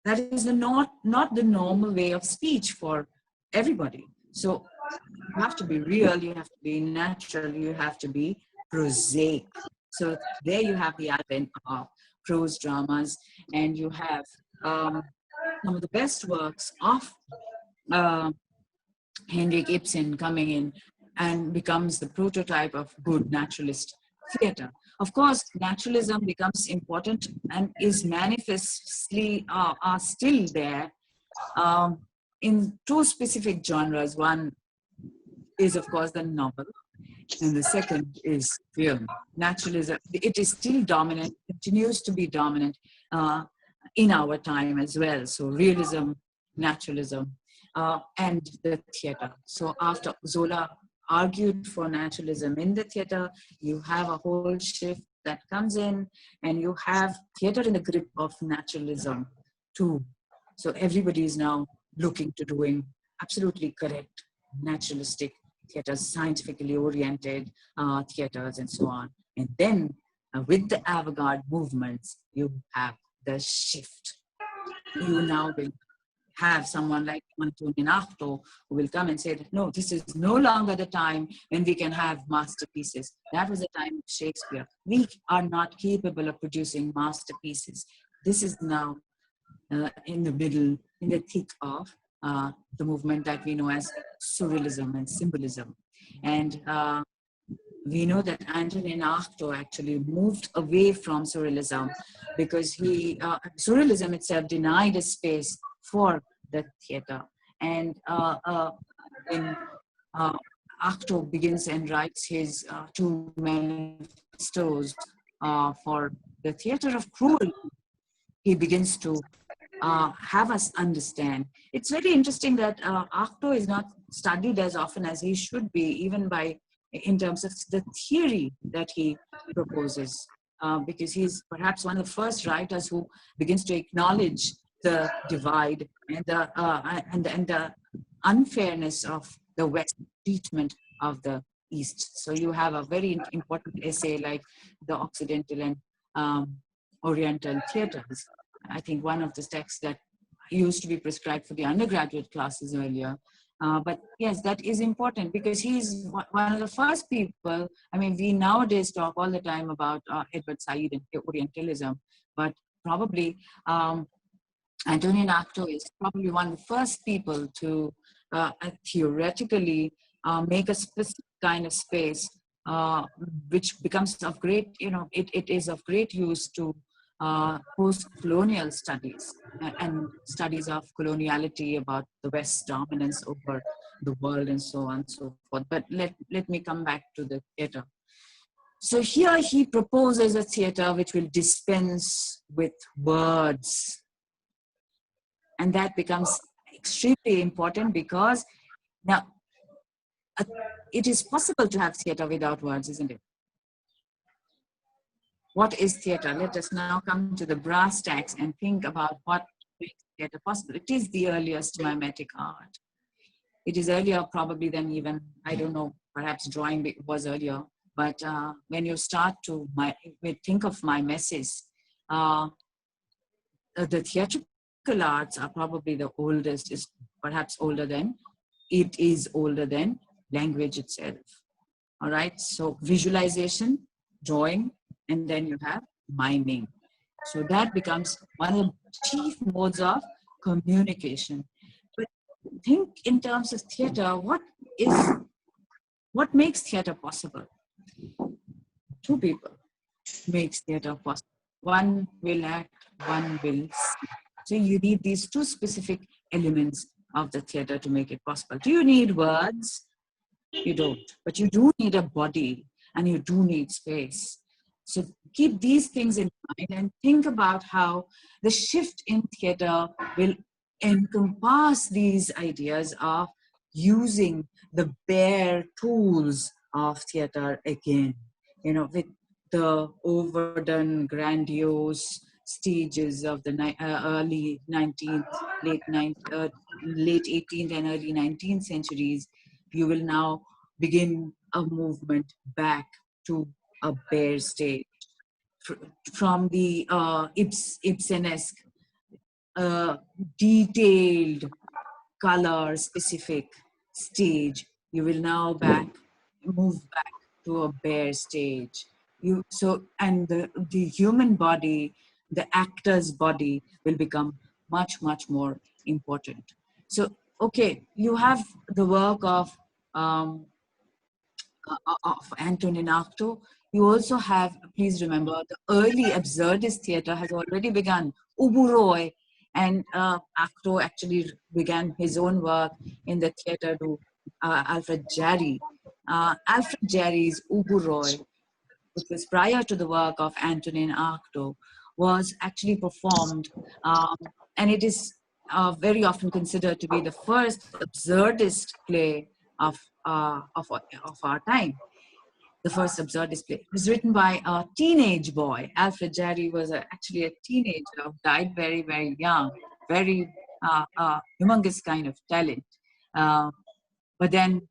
S3: That is not the normal way of speech for everybody. So you have to be real, you have to be natural, you have to be prosaic. So there you have the advent of prose dramas, and you have some of the best works of Henrik Ibsen coming in and becomes the prototype of good naturalist theater. Of course, naturalism becomes important and is manifestly are still there in two specific genres. One is, of course, the novel, and the second is film. Naturalism, it is still dominant, continues to be dominant in our time as well. So realism, naturalism, and the theater. So after Zola, argued for naturalism in the theater, you have a whole shift that comes in, and you have theater in the grip of naturalism too. So everybody is now looking to doing absolutely correct naturalistic theaters, scientifically oriented theaters, and so on. And then with the avant-garde movements, you have the shift. You now will have someone like Antonin Artaud who will come and say that, no, this is no longer the time when we can have masterpieces. That was the time of Shakespeare. We are not capable of producing masterpieces. This is now in the middle, in the thick of the movement that we know as Surrealism and Symbolism. And we know that Antonin Artaud actually moved away from Surrealism because Surrealism itself denied a space for the theater. And when Artaud begins and writes his two manifestos for the theater of cruelty, he begins to have us understand. It's very interesting that Artaud is not studied as often as he should be, even in terms of the theory that he proposes, because he's perhaps one of the first writers who begins to acknowledge the divide and the unfairness of the West treatment of the East. So you have a very important essay like the Occidental and Oriental theaters. I think one of the texts that used to be prescribed for the undergraduate classes earlier. But yes, that is important because he's one of the first people. I mean, we nowadays talk all the time about Edward Said and Orientalism, but probably Antonin Artaud is probably one of the first people to theoretically make a specific kind of space, which becomes of great, it is of great use to post-colonial studies and studies of coloniality, about the West's dominance over the world and so on and so forth. But let me come back to the theater. So here he proposes a theater which will dispense with words. And that becomes extremely important because now it is possible to have theater without words, isn't it? What is theater? Let us now come to the brass tacks and think about what makes theater possible. It is the earliest mimetic art. It is earlier probably than even, I don't know, perhaps drawing was earlier. But when you start to think of mimesis, the theatrical arts are probably the oldest, is perhaps older than, it is older than language itself. All right, so visualization, drawing, and then you have miming. So that becomes one of the chief modes of communication. But think in terms of theater, what makes theater possible? Two people makes theater possible. One will act, one will see. So you need these two specific elements of the theater to make it possible. Do you need words? You don't, but you do need a body and you do need space. So keep these things in mind and think about how the shift in theater will encompass these ideas of using the bare tools of theater again, with the overdone, grandiose stages of the early 19th, late 18th and early 19th centuries. You will now begin a movement back to a bare stage. From the Ibsenesque, detailed, color-specific stage, you will now move back to a bare stage. And the human body, the actor's body, will become much, much more important. So, okay, you have the work of Antonin Artaud. You also have, please remember, the early absurdist theater has already begun. Ubu Roy and Artaud actually began his own work in the theater to Alfred Jarry. Alfred Jarry's Ubu Roy, which was prior to the work of Antonin Artaud, was actually performed, and it is very often considered to be the first absurdist play of our time. The first absurd display. It was written by a teenage boy. Alfred Jarry was actually a teenager, died very, very young, very humongous kind of talent. But then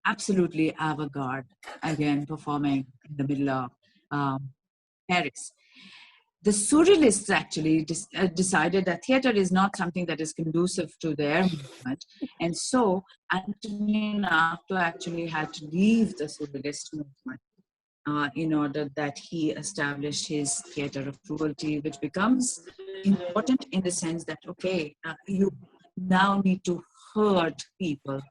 S3: absolutely avant-garde, again, performing in the middle of Paris. The Surrealists actually decided that theater is not something that is conducive to their movement. And so Antonin Artaud actually had to leave the Surrealist movement in order that he established his theater of cruelty, which becomes important in the sense that, okay, you now need to hurt people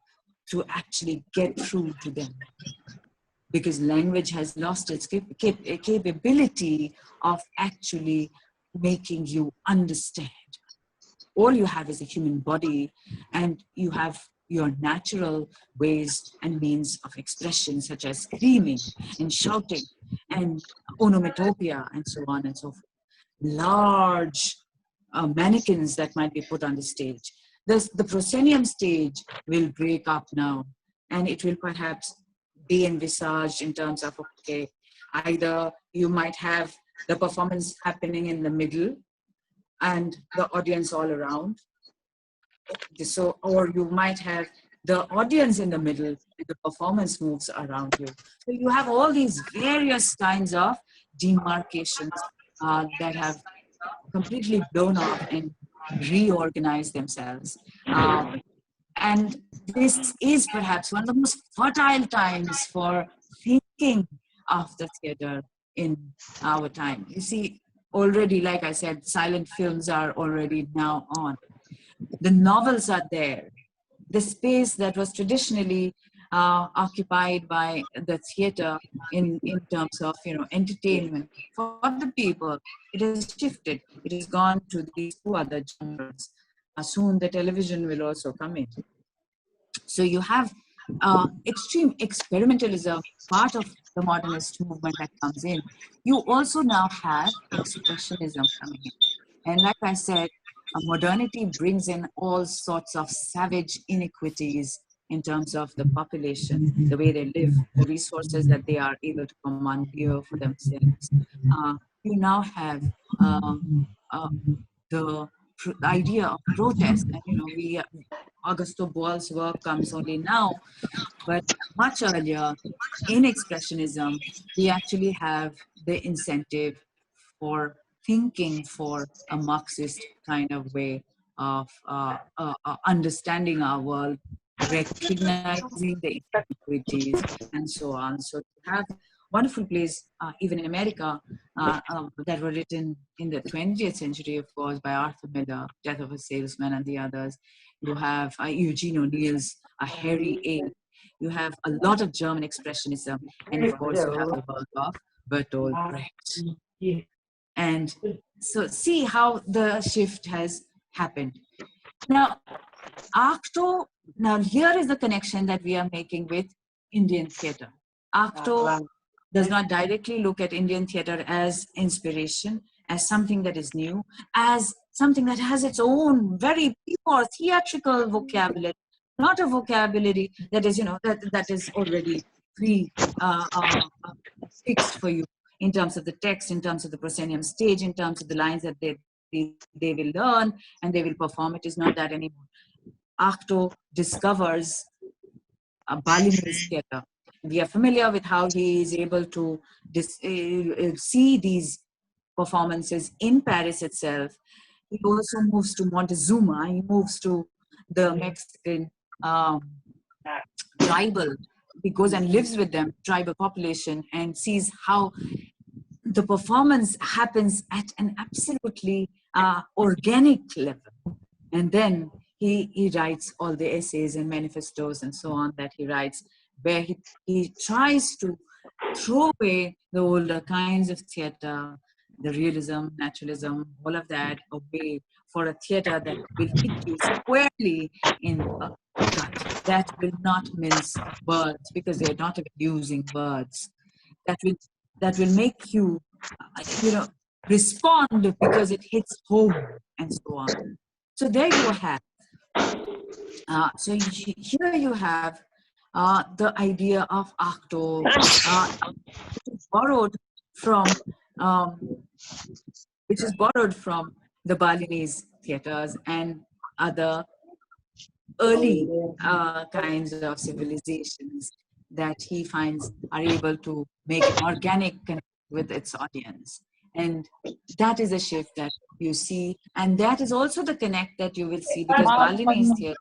S3: to actually get through to them, because language has lost its capability of actually making you understand. All you have is a human body, and you have your natural ways and means of expression, such as screaming and shouting and onomatopoeia and so on and so forth. Large mannequins that might be put on the stage. The proscenium stage will break up now, and it will perhaps be envisaged in terms of, okay, either you might have the performance happening in the middle and the audience all around. So, or you might have the audience in the middle and the performance moves around you. So you have all these various kinds of demarcations that have completely blown off and reorganized themselves. And this is perhaps one of the most fertile times for thinking of the theater in our time. You see, already, like I said, silent films are already now on. The novels are there. The space that was traditionally occupied by the theater in terms of, entertainment for the people, it has shifted. It has gone to these two other genres. Soon the television will also come in. So you have extreme experimentalism, part of the modernist movement that comes in. You also now have expressionism coming in. And like I said, modernity brings in all sorts of savage inequities in terms of the population, the way they live, the resources that they are able to commandeer for themselves. You now have the idea of protest. And, Augusto Boal's work comes only now, but much earlier in expressionism, we actually have the incentive for thinking for a Marxist kind of way of understanding our world, recognizing the inequities, and so on. So to have wonderful plays, even in America, that were written in the 20th century, of course, by Arthur Miller, Death of a Salesman and the others. You have Eugene O'Neill's Harry A. You have a lot of German expressionism, and of course you have the work of Bertolt Brecht. And so see how the shift has happened. Now, Artaud, now here is the connection that we are making with Indian theatre. Artaud does not directly look at Indian theatre as inspiration, as something that is new, as something that has its own very pure theatrical vocabulary, not a vocabulary that is, that is already fixed for you in terms of the text, in terms of the proscenium stage, in terms of the lines that they will learn and they will perform. It is not that anymore. Artaud discovers Balinese theatre. We are familiar with how he is able to see these performances in Paris itself. He also moves to Montezuma. He moves to the Mexican tribal. He goes and lives with them, tribal population, and sees how the performance happens at an absolutely organic level. And then he writes all the essays and manifestos and so on that he writes, where he tries to throw away the older kinds of theater, the realism, naturalism, all of that away for a theater that will hit you squarely in the gut, that will not mince words because they're not using words, that will make you, respond because it hits home and so on. So there you have. So here you have the idea of acto, borrowed from, which is borrowed from the Balinese theaters and other early kinds of civilizations that he finds are able to make an organic connect with its audience. And that is a shift that you see. And that is also the connect that you will see, because Balinese theater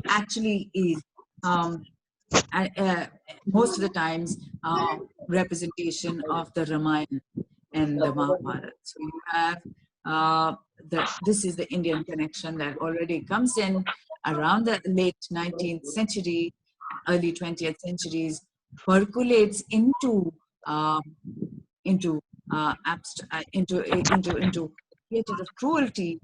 S3: actually is most of the times representation of the Ramayana and the Mahabharata. So you have this is the Indian connection that already comes in around the late 19th century, early 20th centuries, percolates into theater of cruelty,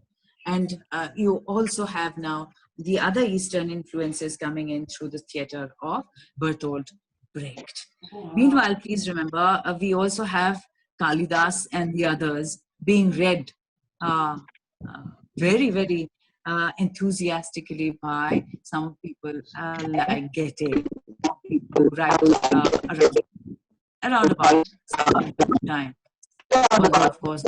S3: and you also have now the other Eastern influences coming in through the theater of Bertolt Brecht. Meanwhile, please remember, we also have Kalidas and the others being read very, very enthusiastically by some people like Goethe, who write around about some time. Although, of course,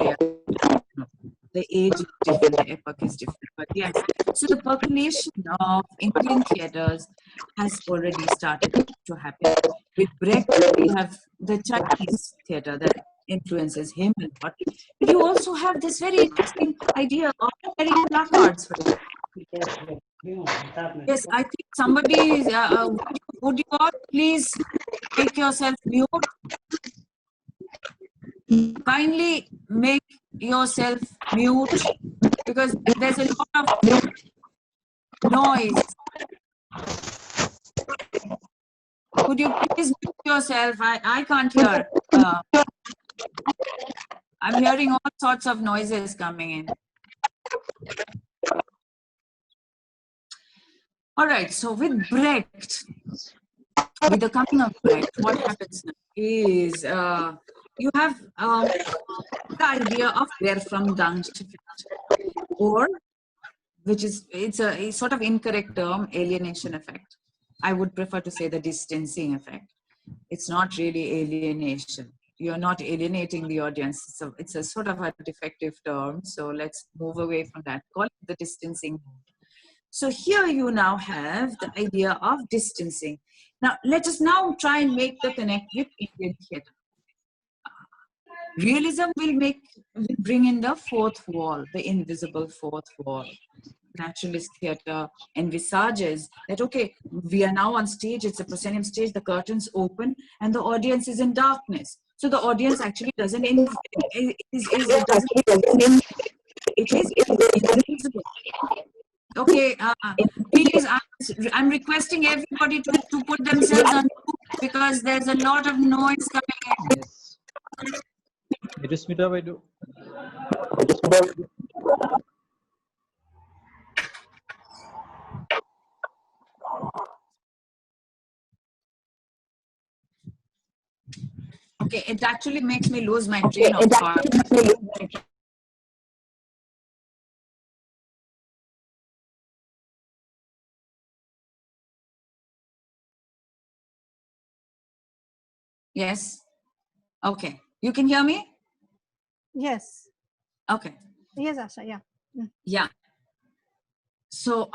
S3: the age is different, the epoch is different. But yes, so the percolation of Indian theaters has already started to happen. With Brecht, we have the Chinese theater that influences him a lot. But you also have this very interesting idea of carrying placards. Yes, I think somebody, would you all please make yourself mute? Kindly make yourself mute, because there's a lot of noise. Could you please mute yourself? I can't hear. I'm hearing all sorts of noises coming in. All right, so with Brecht, with the coming of Brecht, what happens now is you have the idea of where from Danst, or which is, it's a sort of incorrect term, alienation effect. I would prefer to say the distancing effect. It's not really alienation. You're not alienating the audience. So it's a sort of a defective term. So let's move away from that. Call it the distancing. So here you now have the idea of distancing. Now let us now try and make the connect with Indian theatre. Realism will bring in the fourth wall, the invisible fourth wall. Naturalist theatre envisages that, okay, we are now on stage, it's a proscenium stage, the curtains open and the audience is in darkness. So the audience actually doesn't, it is invisible. Okay, please, I'm requesting everybody to put themselves on mute, because there's a lot of noise coming in.
S2: Yes. It is Smita Baidu.
S3: Okay, it actually makes me lose my train of thought. Yes? Okay. You can hear me?
S1: Yes.
S3: Okay.
S1: Yes, Asha, yeah.
S3: Yeah. So,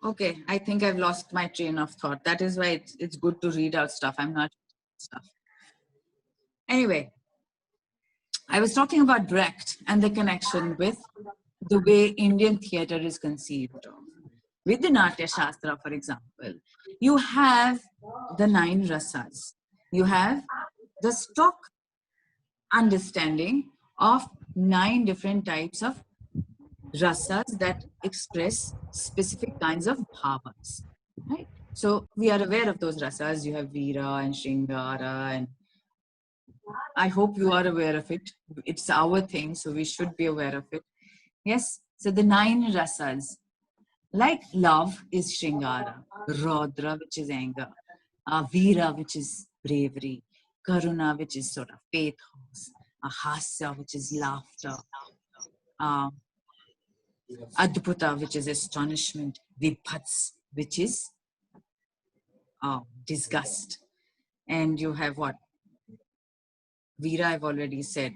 S3: okay, I think I've lost my train of thought. That is why it's good to read out stuff. I'm not stuff. Anyway, I was talking about Brecht and the connection with the way Indian theatre is conceived of. With the Natya Shastra, for example, you have the 9 rasas. You have the stock understanding of 9 different types of rasas that express specific kinds of bhavas, right? So we are aware of those rasas. You have Veera and Shringara, and I hope you are aware of it. It's our thing, so we should be aware of it. Yes, so the 9 rasas, like love is Shringara, Rodra, which is anger, Veera, which is bravery, Karuna, which is sort of pathos, Hasya, which is laughter, Adbhuta, which is astonishment, Vibhats, which is disgust. And you have what? Veera, I've already said.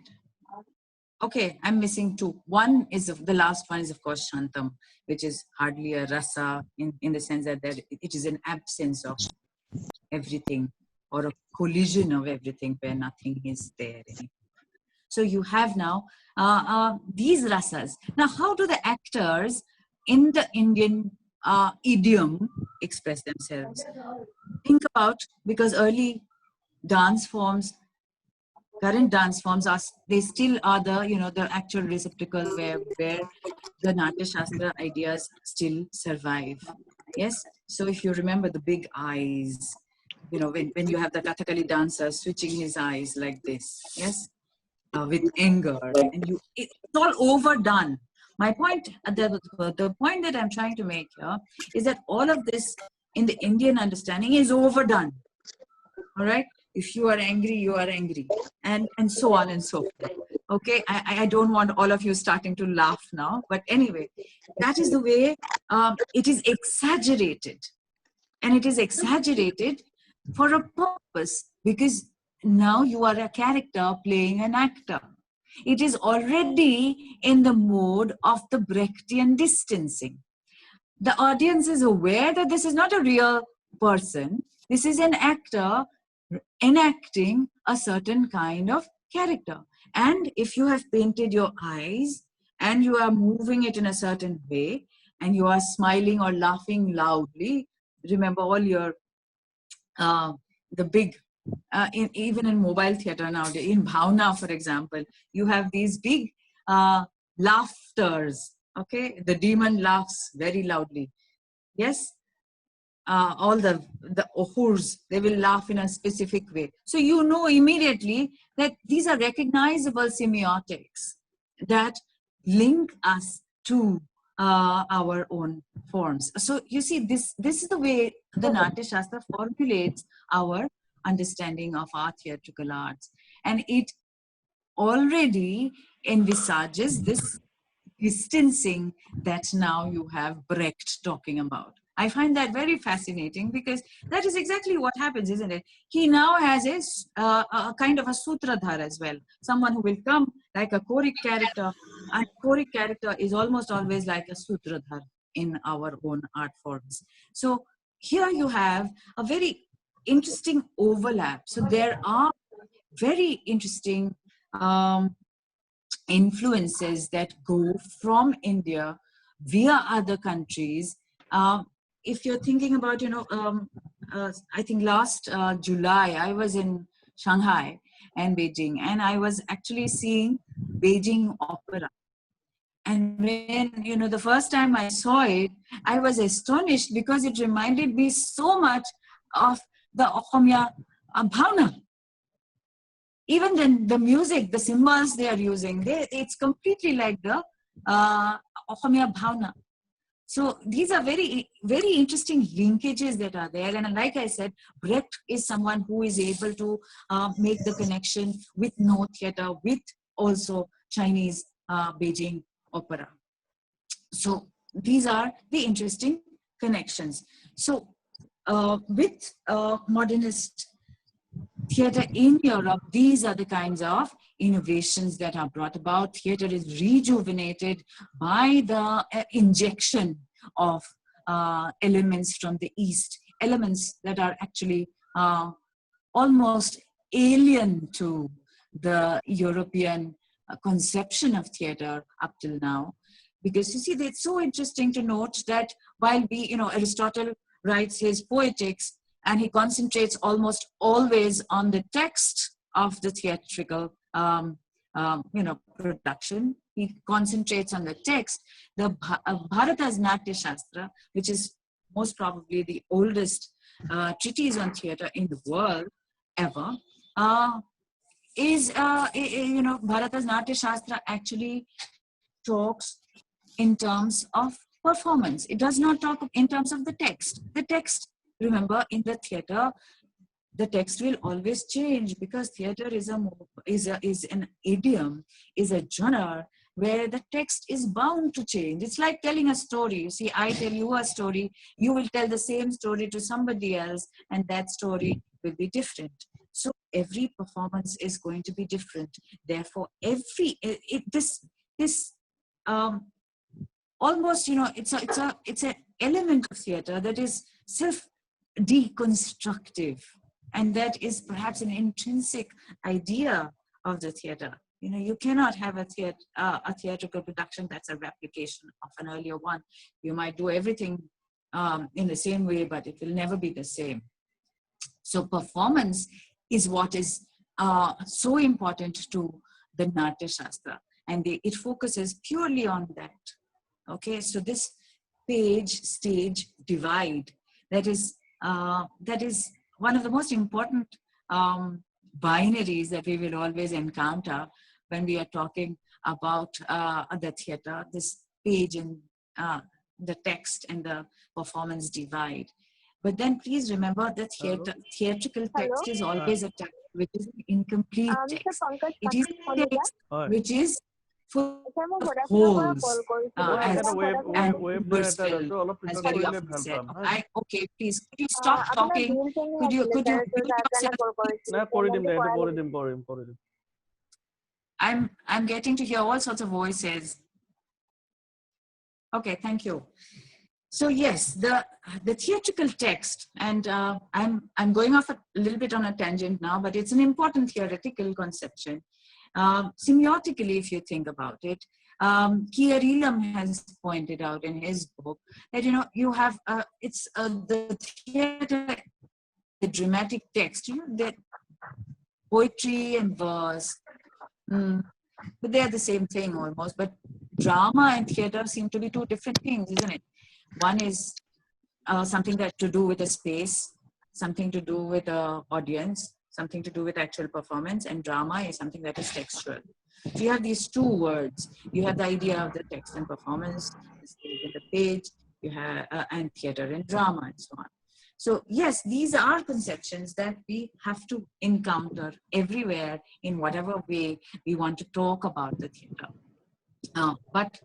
S3: Okay, I'm missing two. One is, the last one is of course Shantam, which is hardly a rasa in the sense that it is an absence of everything, or a collision of everything where nothing is there anymore. So you have now these rasas. Now, how do the actors in the Indian idiom express themselves? Think about, because early dance forms, current dance forms they still are the actual receptacle where the Natya Shastra ideas still survive. Yes. So if you remember the big eyes, when you have the Kathakali dancer switching his eyes like this, yes, with anger, and it's all overdone. My point, the point that I'm trying to make here is that all of this in the Indian understanding is overdone. All right. If you are angry, you are angry, and so on and so forth. Okay, I don't want all of you starting to laugh now, but anyway, that is the way it is exaggerated, and it is exaggerated for a purpose, because now you are a character playing an actor. It is already in the mode of the Brechtian distancing. The audience is aware that this is not a real person. This is an actor enacting a certain kind of character. And if you have painted your eyes and you are moving it in a certain way, and you are smiling or laughing loudly, remember all your the big even in mobile theater nowadays, in Bhavna, for example, you have these big laughters. Okay, the demon laughs very loudly. Yes, all the ohurs, they will laugh in a specific way. So you know immediately that these are recognizable semiotics that link us to our own forms. So you see, this is the way the Natya Shastra formulates our understanding of our theatrical arts, and it already envisages this distancing that now you have Brecht talking about. I find that very fascinating, because that is exactly what happens, isn't it? He now has a kind of a sutradhar as well, someone who will come like a choric character, and choric character is almost always like a sutradhar in our own art forms. So here you have a very interesting overlap. So there are very interesting influences that go from India via other countries. If you're thinking about, I think last July, I was in Shanghai and Beijing, and I was actually seeing Beijing opera. And when, the first time I saw it, I was astonished because it reminded me so much of the Occidental Bhavna. Even then, the music, the symbols they are using, it's completely like the Occidental Bhavna. So these are very, very interesting linkages that are there. And like I said, Brecht is someone who is able to make the connection with no theater, with also Chinese Beijing opera. So these are the interesting connections. So with modernist theater in Europe, these are the kinds of innovations that are brought about. Theater is rejuvenated by the injection of elements from the East, elements that are actually almost alien to the European conception of theater up till now. Because you see, it's so interesting to note that while Aristotle writes his Poetics, and he concentrates almost always on the text of the theatrical, production. He concentrates on the text. The Bharata's Natya Shastra, which is most probably the oldest treatise on theater in the world ever, is Bharata's Natya Shastra actually talks in terms of performance. It does not talk in terms of the text. The text, remember, in the theater, the text will always change, because theater is an idiom, is a genre where the text is bound to change. It's like telling a story. You see, I tell you a story, you will tell the same story to somebody else, and that story will be different. So every performance is going to be different. Therefore, this almost, you know, it's an element of theater that is self-deconstructive, and that is perhaps an intrinsic idea of the theater. You know, you cannot have a theatrical production that's a replication of an earlier one. You might do everything in the same way, but it will never be the same. So performance is what is so important to the Natya Shastra, and it focuses purely on that. Okay, so this stage divide, that is one of the most important binaries that we will always encounter when we are talking about the theater, this page and the text and the performance divide. But then please remember that theatrical text is always a text which is an incomplete text. It is a text which is full of holes and personal, as very often said. Okay, please, could you stop talking? Could you I'm getting to hear all sorts of voices. Okay, thank you. So yes, the theatrical text, and I'm going off a little bit on a tangent now, but it's an important theoretical conception. Semiotically, if you think about it, Kierilum has pointed out in his book that, you know, you have the theater, the dramatic text, you know, the poetry and verse, but they are the same thing almost. But drama and theater seem to be two different things, isn't it? One is something that to do with a space, something to do with an audience, something to do with actual performance, and drama is something that is textual. So you have these two words. You have the idea of the text and performance, the stage and the page, you have and theater and drama and so on. So yes, these are conceptions that we have to encounter everywhere in whatever way we want to talk about the theater. But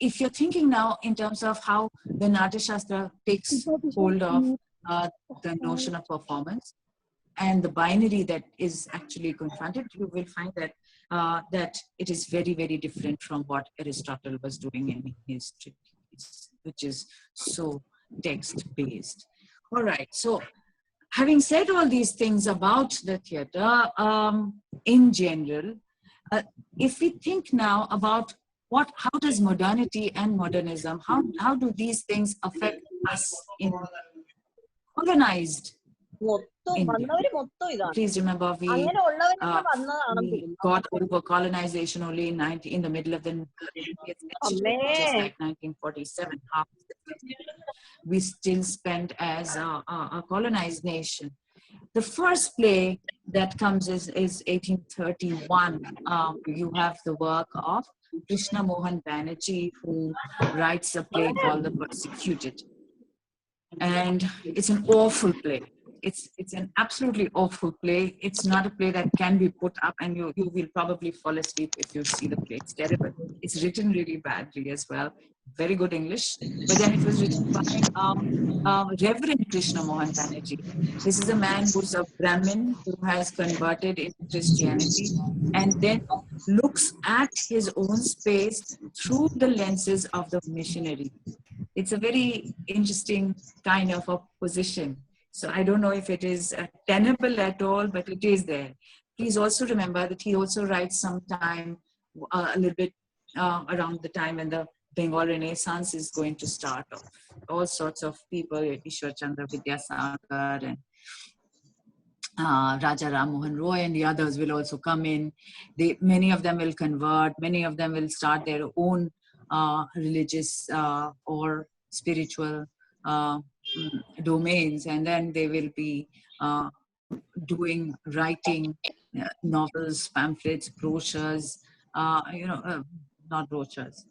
S3: if you're thinking now in terms of how the Natya Shastra takes hold of the notion of performance and the binary that is actually confronted, you will find that that it is very, very different from what Aristotle was doing in his treatise, which is so text-based. All right, so having said all these things about the theater in general, if we think now about how does modernity and modernism, how do these things affect us in organized India? Please remember, we got over colonization only in the middle of the 20th century, just like 1947. We still spent as a colonized nation. The first play that comes is 1831. You have the work of Krishna Mohan Banerjee, who writes a play called The Persecuted. And it's an awful play. It's an absolutely awful play. It's not a play that can be put up, and you will probably fall asleep if you see the play. It's terrible. It's written really badly as well. Very good English, but then it was written by Reverend Krishna Mohan Banerjee. This is a man who's a Brahmin who has converted into Christianity and then looks at his own space through the lenses of the missionary. It's a very interesting kind of a position. So I don't know if it is tenable at all, but it is there. Please also remember that he also writes sometime a little bit around the time when the Bengal Renaissance is going to start off. All sorts of people, Ishwar Chandra Vidyasagar and Raja Ram Mohan Roy and the others will also come in. Many of them will convert, many of them will start their own religious or spiritual domains, and then they will be writing novels, pamphlets, brochures, not brochures,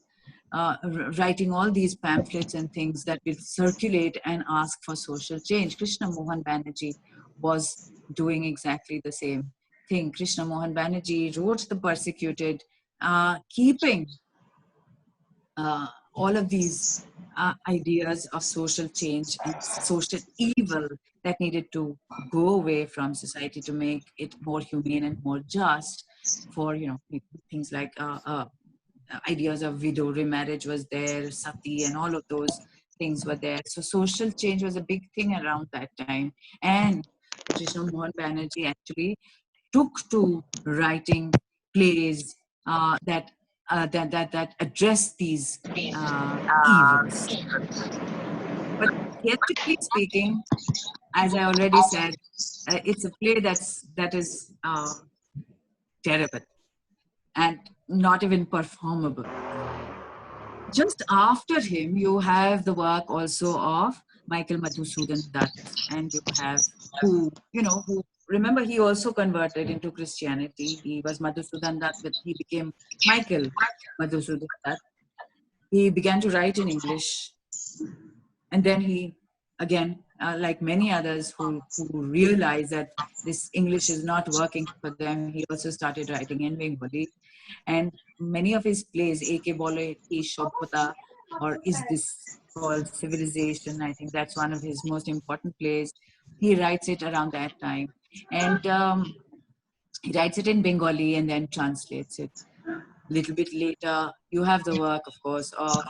S3: writing all these pamphlets and things that will circulate and ask for social change. Krishna Mohan Banerjee was doing exactly the same thing. Krishna Mohan Banerjee wrote The Persecuted keeping all of these ideas of social change and social evil that needed to go away from society to make it more humane and more just for, things like ideas of widow remarriage was there, sati, and all of those things were there. So social change was a big thing around that time. And Krishna Mohan Banerjee actually took to writing plays that address these evils. But theatrically speaking, as I already said, it's a play that is terrible and not even performable. Just after him, you have the work also of Michael Madhusudan Dutt, and you have who remember, he also converted into Christianity. He was Madhusudan Dutt, but he became Michael Madhusudan Dutt. He began to write in English, and then he, again, like many others who realized that this English is not working for them, he also started writing in Bengali. And many of his plays, Eke Bole Ki Shobhata, or Is This Called Civilization? I think that's one of his most important plays. He writes it around that time. And he writes it in Bengali and then translates it. A little bit later, you have the work, of course, of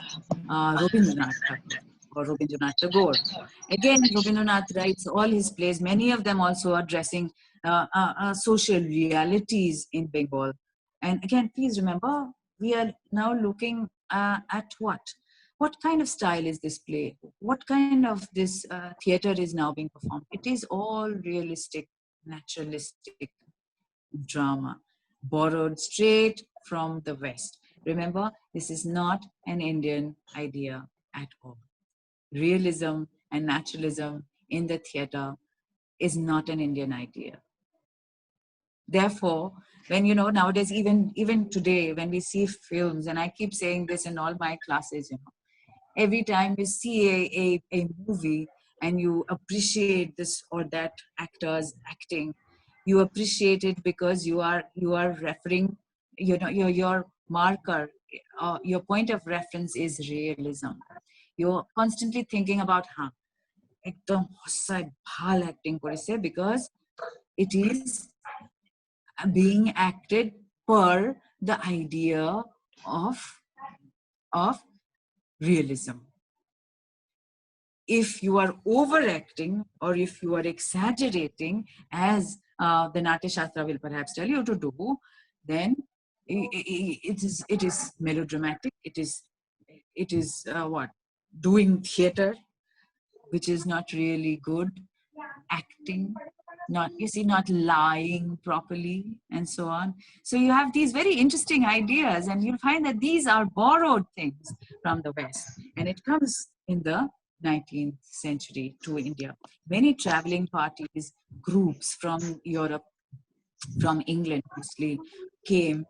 S3: Rabindranath Tagore or Rabindranath Tagore. Again, Rabindranath writes all his plays, many of them also addressing social realities in Bengal. And again, please remember, we are now looking at what? What kind of style is this play? What kind of this theater is now being performed? It is all realistic, naturalistic drama, borrowed straight from the West. Remember, this is not an Indian idea at all. Realism and naturalism in the theater is not an Indian idea. Therefore, when nowadays, even today, when we see films, and I keep saying this in all my classes, every time you see a movie and you appreciate this or that actor's acting, you appreciate it because you are referring, your marker, your point of reference is realism. You're constantly thinking about ekdom hossai bhal acting korise, because it is being acted per the idea of realism. If you are overacting or if you are exaggerating, as the Natya Shastra will perhaps tell you to do, then it is melodramatic. It is what? Doing theater, which is not really good. Acting, not lying properly, and so on. So you have these very interesting ideas, and you'll find that these are borrowed things from the West, and it comes in the 19th century to India. Many traveling parties, groups from Europe, from England mostly, came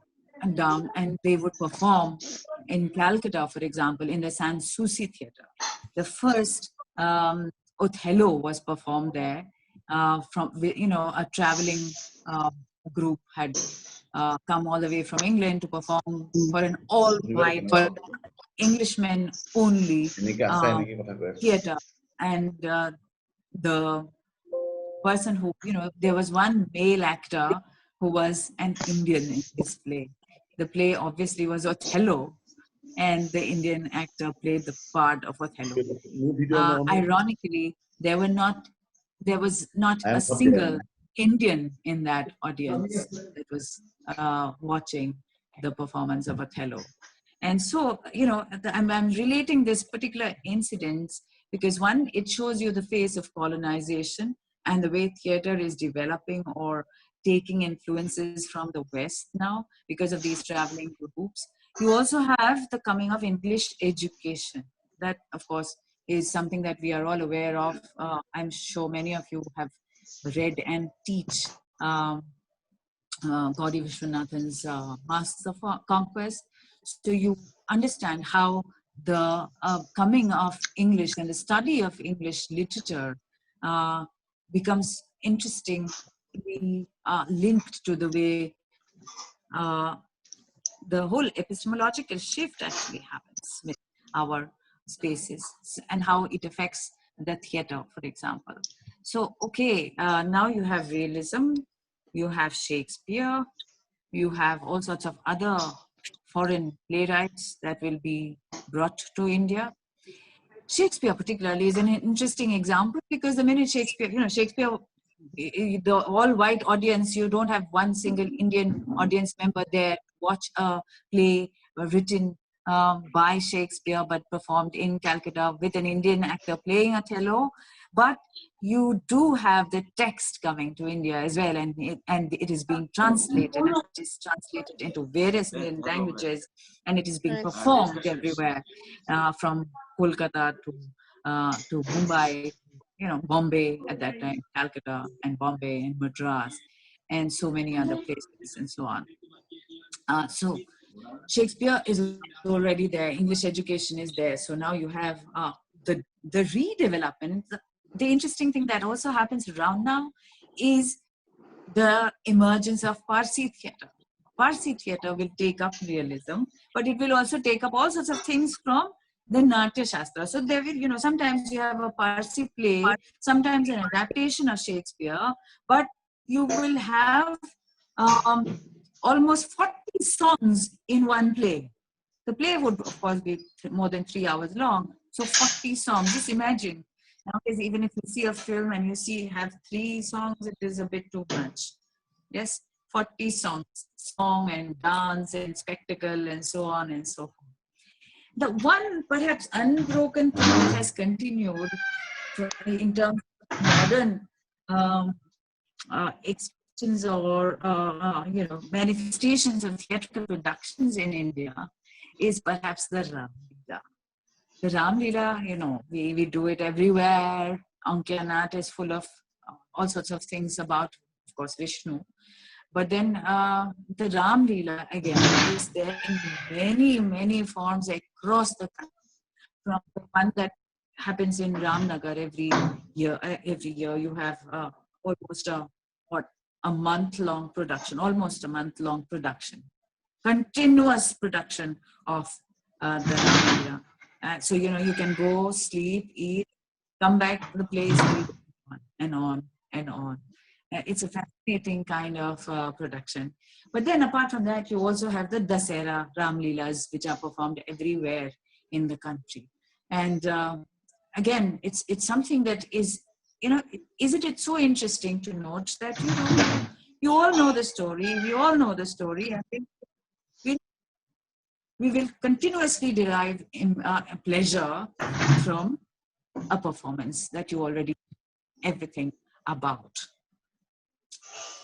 S3: down, and they would perform in Calcutta, for example, in the Sanssouci Theatre. The first Othello was performed there. From a traveling group had come all the way from England to perform for an all-white Englishmen only theater. And the person who, there was one male actor who was an Indian in his play. The play obviously was Othello, and the Indian actor played the part of Othello. Ironically, there was not a single Indian in that audience that was watching the performance of Othello. And so, I'm relating this particular incident because, one, it shows you the face of colonization and the way theater is developing or taking influences from the West now because of these traveling groups. You also have the coming of English education. That, of course, is something that we are all aware of. I'm sure many of you have read and teach Gauri Vishwanathan's Masks of Conquest. So you understand how the coming of English and the study of English literature becomes interestingly linked to the way the whole epistemological shift actually happens with our spaces and how it affects the theater, for example. So, okay, now you have realism, you have Shakespeare, you have all sorts of other foreign playwrights that will be brought to India. Shakespeare particularly is an interesting example because the minute Shakespeare, Shakespeare, the all-white audience, you don't have one single Indian audience member there to watch a play written by Shakespeare but performed in Calcutta with an Indian actor playing Othello. But you do have the text coming to India as well, and it is being translated, and it is translated into various Indian languages, and it is being performed everywhere, from Kolkata to Mumbai, Bombay at that time, Calcutta and Bombay and Madras, and so many other places and so on. So Shakespeare is already there. English education is there. So now you have the redevelopment. The interesting thing that also happens around now is the emergence of Parsi theatre. Parsi theatre will take up realism, but it will also take up all sorts of things from the Natya Shastra. So there will, sometimes you have a Parsi play, sometimes an adaptation of Shakespeare, but you will have almost 40 songs in one play. The play would, of course, be more than 3 hours long. So 40 songs, just imagine. Nowadays, even if you see a film and you have 3 songs, it is a bit too much. Yes, 40 songs, song and dance and spectacle and so on and so forth. The one perhaps unbroken thing that has continued in terms of modern expressions or manifestations of theatrical productions in India is perhaps the Ram Leela. The Ram Leela, we do it everywhere. Ankyanat is full of all sorts of things about, of course, Vishnu. But then the Ram Leela, again, is there in many, many forms across the country. From the one that happens in Ramnagar every year you have almost a month-long production, almost a month-long production, continuous production of the Ram Leela. So, you can go, sleep, eat, come back to the place, and on and on. It's a fascinating kind of production. But then apart from that, you also have the Dasera Ram Leelas, which are performed everywhere in the country. And again, it's something that is, isn't it so interesting to note that, you all know the story, we all know the story, and we will continuously derive pleasure from a performance that you already know everything about.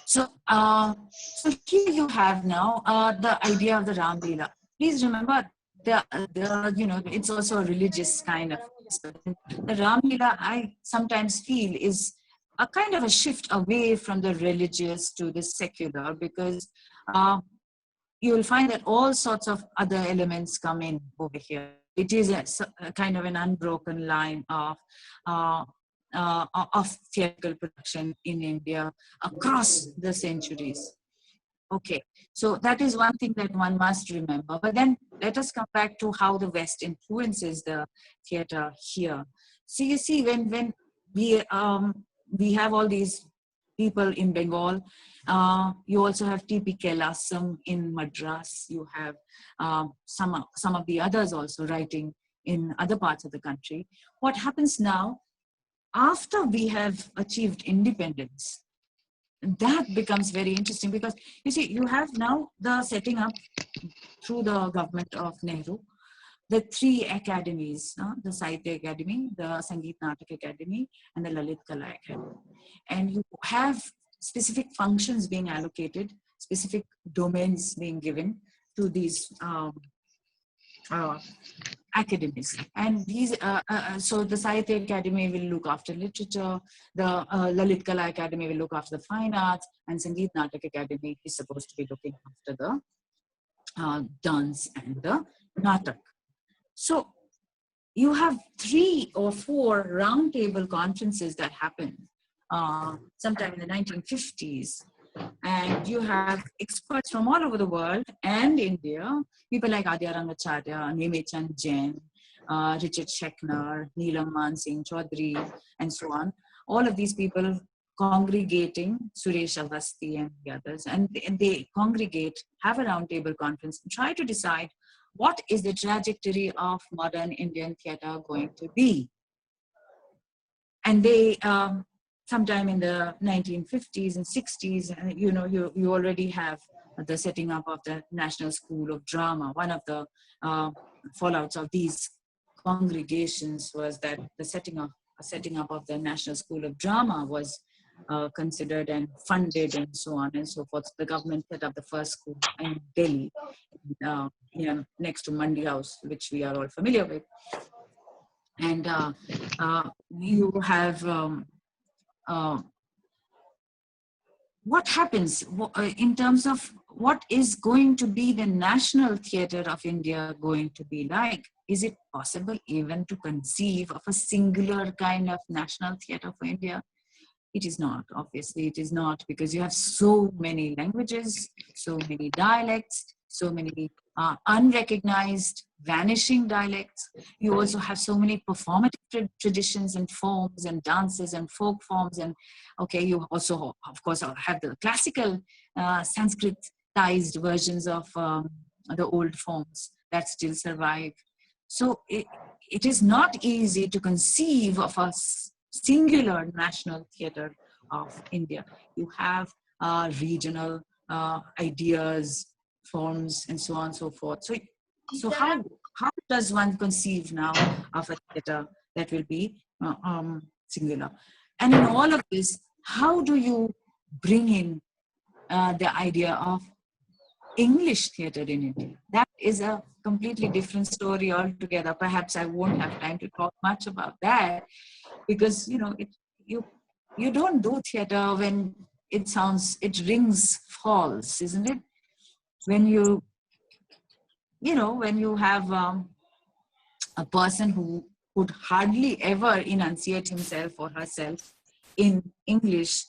S3: So, so here you have now the idea of the Ram Leela. Please remember, it's also a religious kind of. The Ram Leela, I sometimes feel, is a kind of a shift away from the religious to the secular, because you will find that all sorts of other elements come in over here. It is a kind of an unbroken line of theatrical production in India across the centuries. Okay, so that is one thing that one must remember. But then let us come back to how the West influences the theater here. So you see, when we have all these people in Bengal, you also have T.P. Kailasam in Madras. You have some of the others also writing in other parts of the country. What happens now, after we have achieved independence, that becomes very interesting, because you see, you have now the setting up through the government of Nehru, the 3 academies, the Sahitya Academy, the Sangeet Natak Academy, and the Lalit Kala Academy. And you have specific functions being allocated, specific domains being given to these academies. And these, so the Sahitya Academy will look after literature, the Lalit Kala Academy will look after the fine arts, and Sangeet Natak Academy is supposed to be looking after the dance and the natak. So you have 3 or 4 roundtable conferences that happen sometime in the 1950s, And you have experts from all over the world and India, people like Adya Rangacharya, Nemichan Jain, Richard Schechner, Neelam Mansingh Chaudhary, and so on. All of these people congregating, Suresh Avasti and the others, and they congregate, have a roundtable conference, and try to decide what is the trajectory of modern Indian theatre going to be. And they, sometime in the 1950s and 60s, you already have the setting up of the National School of Drama. One of the fallouts of these congregations was that the setting up of the National School of Drama was considered and funded and so on and so forth. The government set up the first school in Delhi, next to Mandi House, which we are all familiar with. And you have what happens in terms of what is going to be the national theatre of India going to be like? Is it possible even to conceive of a singular kind of national theatre for India? It is not, obviously it is not, because you have so many languages, so many dialects, so many unrecognized, vanishing dialects. You also have so many performative traditions and forms and dances and folk forms. And okay, you also, of course, have the classical Sanskritized versions of the old forms that still survive. So it is not easy to conceive of a singular national theatre of India. You have regional ideas, forms, and so on and so forth. So how does one conceive now of a theatre that will be singular? And in all of this, how do you bring in the idea of English theatre in India? That is a completely different story altogether. Perhaps I won't have time to talk much about that, because you don't do theatre when it rings false, isn't it? When you have a person who could hardly ever enunciate himself or herself in English,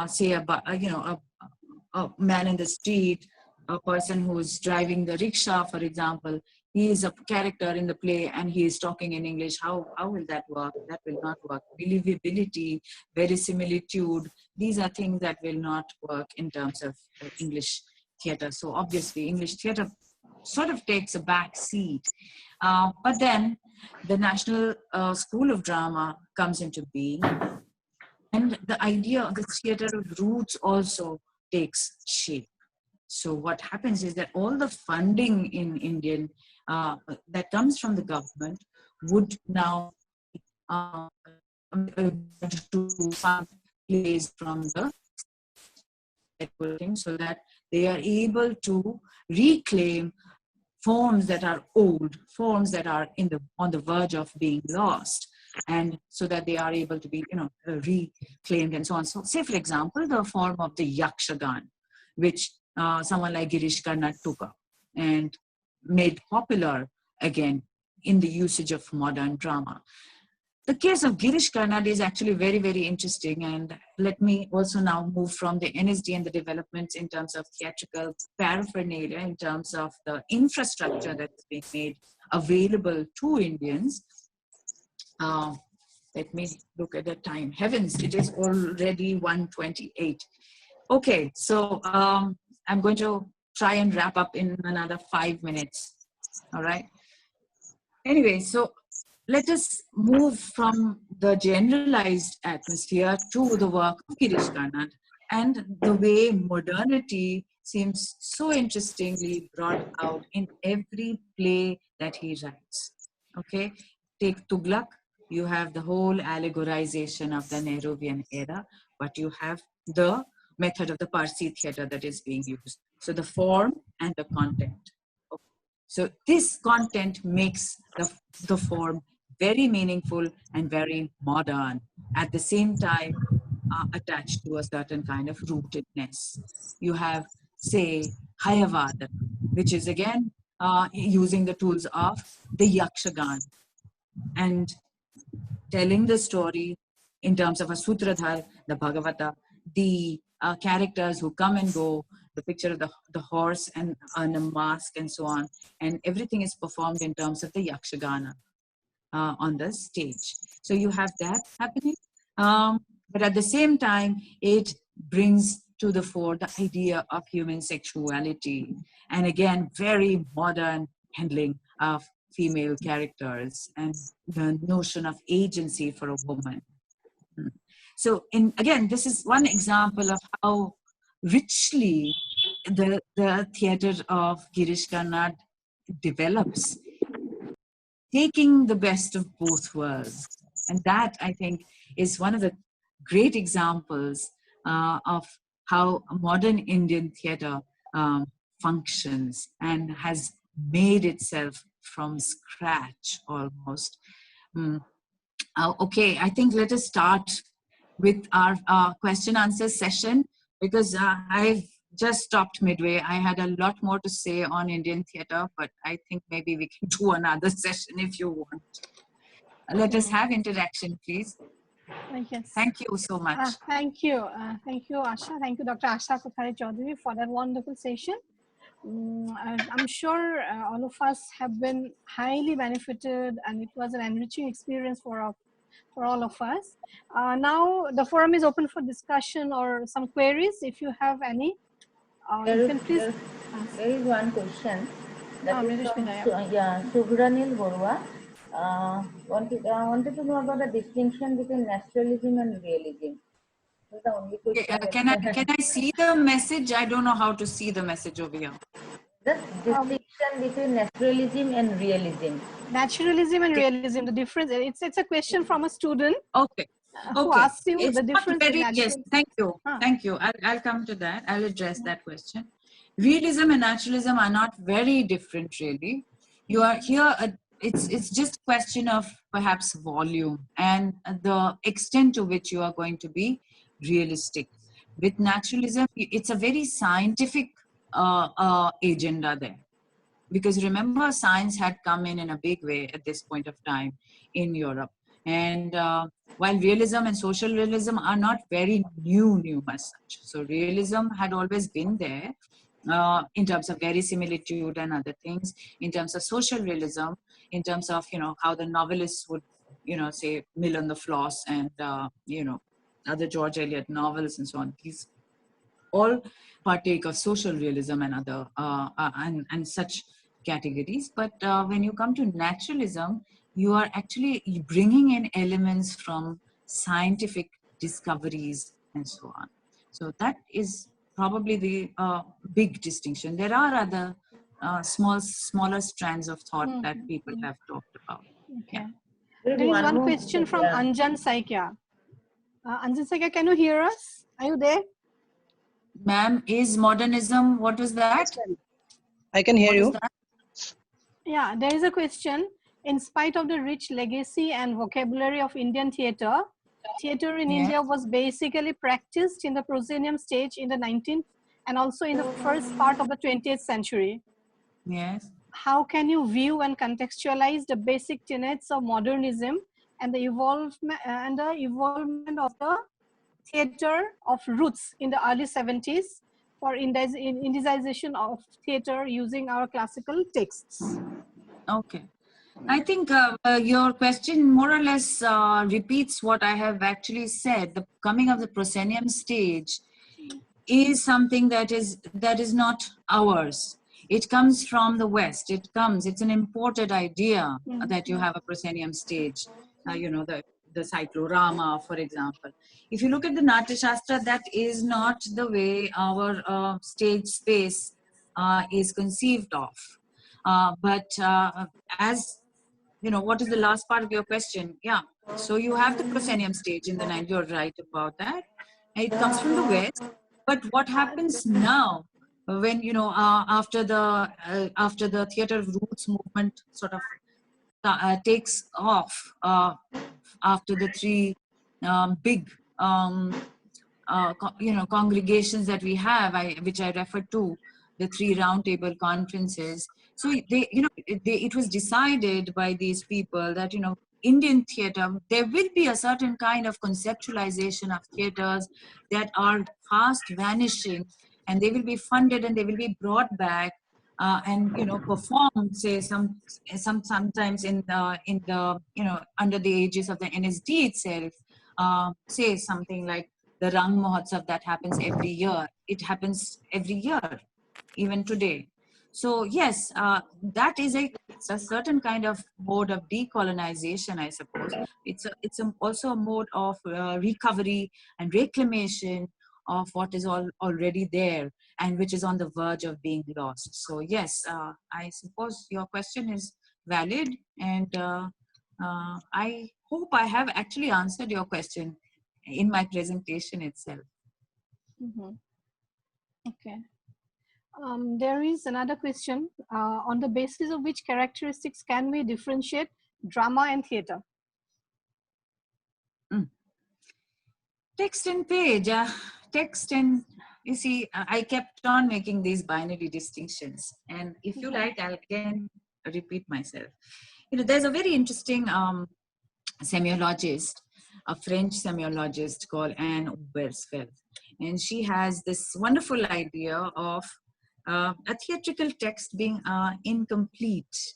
S3: say about a man in the street, a person who's driving the rickshaw, for example, he is a character in the play and he is talking in English. How will that work? That will not work. Believability, verisimilitude, these are things that will not work in terms of English theatre. So obviously English theatre sort of takes a back seat. But then the National School of Drama comes into being, and the idea of the theatre of roots also takes shape. So what happens is that all the funding in Indian that comes from the government would now to fund plays from the so that they are able to reclaim forms that are old, forms that are on the verge of being lost, and so that they are able to be reclaimed and so on. So say, for example, the form of the Yakshagan, which someone like Girish Karnad took up and made popular again in the usage of modern drama. The case of Girish Karnad is actually very, very interesting. And let me also now move from the NSD and the developments in terms of theatrical paraphernalia, in terms of the infrastructure that's being made available to Indians. Let me look at the time. Heavens, it is already 1:28. Okay, so I'm going to try and wrap up in another 5 minutes. All right. Anyway, so let us move from the generalized atmosphere to the work of Girish Karnad and the way modernity seems so interestingly brought out in every play that he writes. Okay, take Tughlaq, you have the whole allegorization of the Nehruvian era, but you have the method of the Parsi theatre that is being used. So the form and the content. Okay. So this content makes the form very meaningful and very modern, at the same time attached to a certain kind of rootedness. You have, say, Hayavad, which is again using the tools of the Yakshagan and telling the story in terms of a Sutradhar, the Bhagavata, the characters who come and go, the picture of the horse and a mask and so on. And everything is performed in terms of the Yakshagana on the stage. So you have that happening. But at the same time, it brings to the fore the idea of human sexuality. And again, very modern handling of female characters and the notion of agency for a woman. So again, this is one example of how richly the theater of Girish Karnad develops, taking the best of both worlds. And that, I think, is one of the great examples of how modern Indian theater functions and has made itself from scratch almost. Okay, I think let us start with our question answer session, because I've just stopped midway. I had a lot more to say on Indian theater, but I think maybe we can do another session if you want. Let us have interaction, please.
S1: Yes.
S3: Thank you so much.
S1: Thank you, Asha. Thank you, Dr. Asha Kothari Chaudhary, for that wonderful session. I'm sure all of us have been highly benefited, and it was an enriching experience for all of us. Now the forum is open for discussion or some queries. If you have any, you can please ask.
S4: There is one question that is from
S1: yeah.
S4: Subranil Borua. Wanted to know about the distinction between naturalism and realism. That's the only question.
S3: Can I see the message? I don't know how to see the message over here.
S4: The distinction between naturalism and realism.
S1: Naturalism and realism, the difference. It's a question from a student.
S3: Okay.
S1: Who asks you
S3: It's
S1: the difference in
S3: yes, thank you. Thank you. I'll come to that. I'll address that question. Realism and naturalism are not very different, really. You are here. It's just a question of perhaps volume and the extent to which you are going to be realistic. With naturalism, it's a very scientific agenda there. Because remember, science had come in a big way at this point of time in Europe. And while realism and social realism are not very new as such. So realism had always been there in terms of verisimilitude and other things, in terms of social realism, in terms of, how the novelists would, say Mill on the Floss and, other George Eliot novels and so on. These all partake of social realism and other, and such categories. But when you come to naturalism, you are actually bringing in elements from scientific discoveries and so on. So that is probably the big distinction. There are other smaller strands of thought that people have talked about.
S1: Okay. Yeah. There is one question from Anjan Saikya. Anjan Saikya, can you hear us? Are you there?
S3: Ma'am, is modernism, what was that?
S5: I can hear you.
S1: Yeah, there is a question. In spite of the rich legacy and vocabulary of Indian theatre, theatre in India was basically practiced in the proscenium stage in the 19th and also in the first part of the 20th century.
S3: Yes.
S1: How can you view and contextualize the basic tenets of modernism and the evolvement of the theatre of roots in the early 70s for indization of theatre using our classical texts?
S3: Okay. I think your question more or less repeats what I have actually said. The coming of the proscenium stage is something that is not ours. It comes from the West. It's an imported idea that you have a proscenium stage. The cyclorama, for example. If you look at the Natya Shastra, that is not the way our stage space is conceived of. But as what is the last part of your question? Yeah. So you have the proscenium stage in the 90s. You're right about that. It comes from the West. But what happens now, when after the theatre of roots movement sort of takes off after the three big congregations that we have, which I referred to, the three roundtable conferences. So it was decided by these people that Indian theatre, there will be a certain kind of conceptualization of theatres that are fast vanishing, and they will be funded and they will be brought back and performed, say sometimes in the under the aegis of the NSD itself. Say something like the Rang Mahotsav that happens every year. It happens every year, even today. So yes, that is it's a certain kind of mode of decolonization, I suppose. It's also a mode of recovery and reclamation of what is already there and which is on the verge of being lost. So yes, I suppose your question is valid, and I hope I have actually answered your question in my presentation itself.
S1: Mm-hmm. Okay. There is another question. On the basis of which characteristics can we differentiate drama and theatre?
S3: Text and page. Text and, you see, I kept on making these binary distinctions. And if you like, I'll again repeat myself. There's a very interesting semiologist, a French semiologist called Anne Obersfeld. And she has this wonderful idea of a theatrical text being incomplete.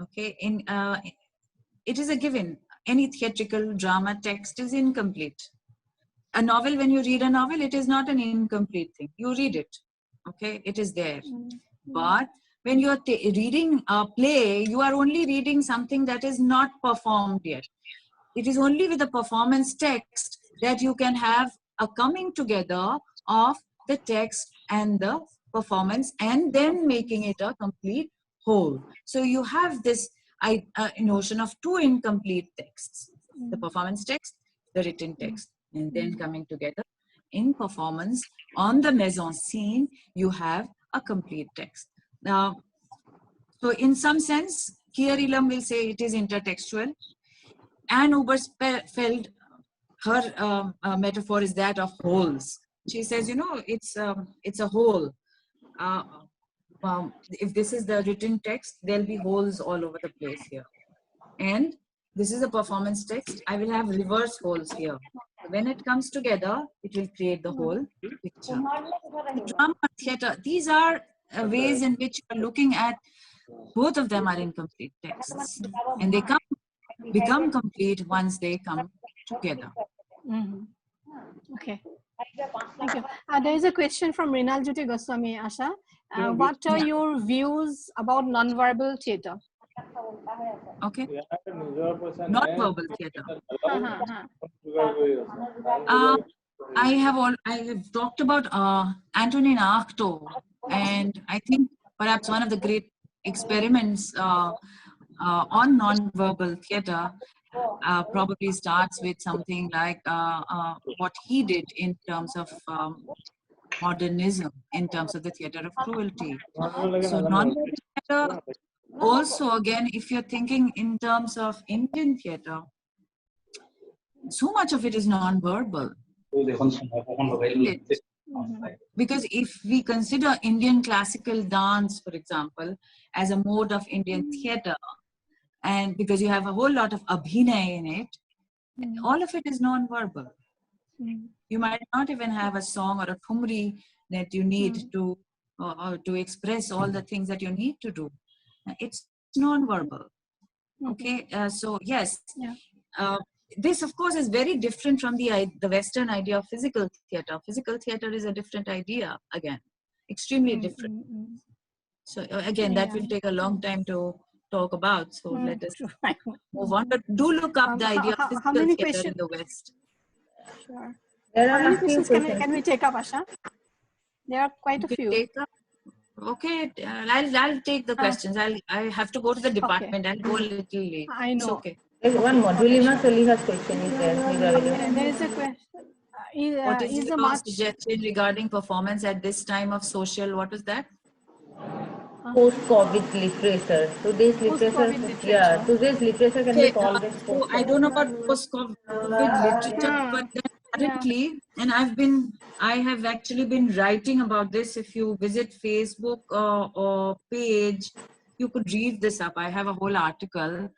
S3: Okay, it is a given. Any theatrical drama text is incomplete. A novel, when you read a novel, it is not an incomplete thing. You read it, okay? It is there. But when you're reading a play, you are only reading something that is not performed yet. It is only with the performance text that you can have a coming together of the text and the performance and then making it a complete whole. So you have this notion of two incomplete texts, the performance text, the written text, and then coming together in performance on the mise-en-scene, you have a complete text. Now, so in some sense, Kier Elam will say it is intertextual. Anne Obersfeld, her metaphor is that of wholes. She says, it's a whole. If this is the written text, there'll be holes all over the place here. And this is a performance text. I will have reverse holes here. When it comes together, it will create the whole picture. The drama, theatre, these are ways in which you are looking at both of them are incomplete texts. And they become complete once they come together.
S1: Okay. Thank you. There is a question from Rinal Jyoti Goswami, Asha. What are your views about non-verbal theatre?
S3: Okay. Non-verbal theatre. I have talked about Antonin Artaud, and I think perhaps one of the great experiments on non-verbal theatre probably starts with something like what he did in terms of modernism, in terms of the theatre of cruelty. So non-verbal theatre also, again, if you're thinking in terms of Indian theatre, so much of it is non-verbal. Because if we consider Indian classical dance, for example, as a mode of Indian theatre, and because you have a whole lot of abhinay in it, all of it is non-verbal. You might not even have a song or a thumri that you need to express all the things that you need to do. It's non-verbal. Okay, so yes, this of course is very different from the Western idea of physical theatre. Physical theatre is a different idea again, extremely different. So again, that will take a long time to talk about. So let us move on. But do look up the idea of physical theatre in the West.
S1: Sure.
S4: There
S1: How
S4: are
S1: many
S4: a few
S1: questions can we take up, Asha? There are quite a few.
S3: Okay, I'll take the questions. I have to go to the department. I'll go a little late.
S1: I know.
S3: It's okay.
S4: There's one more. Julima Soliha's question is there.
S1: There is a question.
S3: What is your suggestion regarding performance at this time of social? What was that?
S4: Post-COVID literature. Today's literature. Today's literature can be called as
S3: so I don't know about post-COVID literature, but currently, and I have actually been writing about this. If you visit Facebook or page, you could read this up. I have a whole article.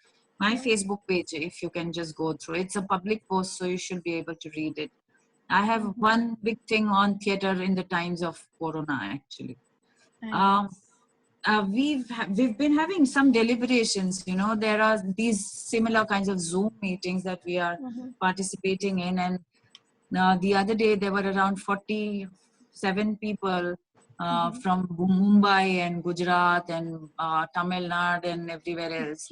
S3: my Facebook page, if you can just go through. It's a public post, so you should be able to read it. I have one big thing on theater in the times of Corona, actually. We've been having some deliberations, you know, there are these similar kinds of Zoom meetings that we are participating in, and the other day there were around 47 people from Mumbai and Gujarat and Tamil Nadu and everywhere else.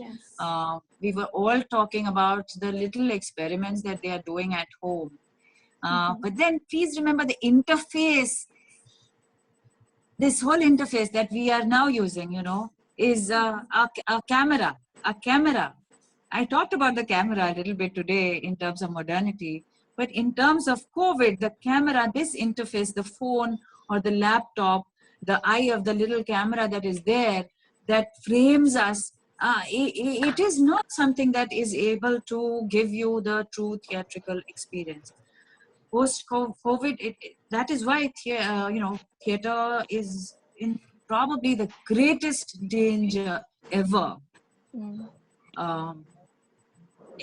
S3: We were all talking about the little experiments that they are doing at home. But then please remember the interface. This whole interface that we are now using, you know, is a camera. I talked about the camera a little bit today in terms of modernity, but in terms of COVID, the camera, this interface, the phone or the laptop, the eye of the little camera that is there, that frames us, it is not something that is able to give you the true theatrical experience. Post-COVID, that is why theater is in probably the greatest danger ever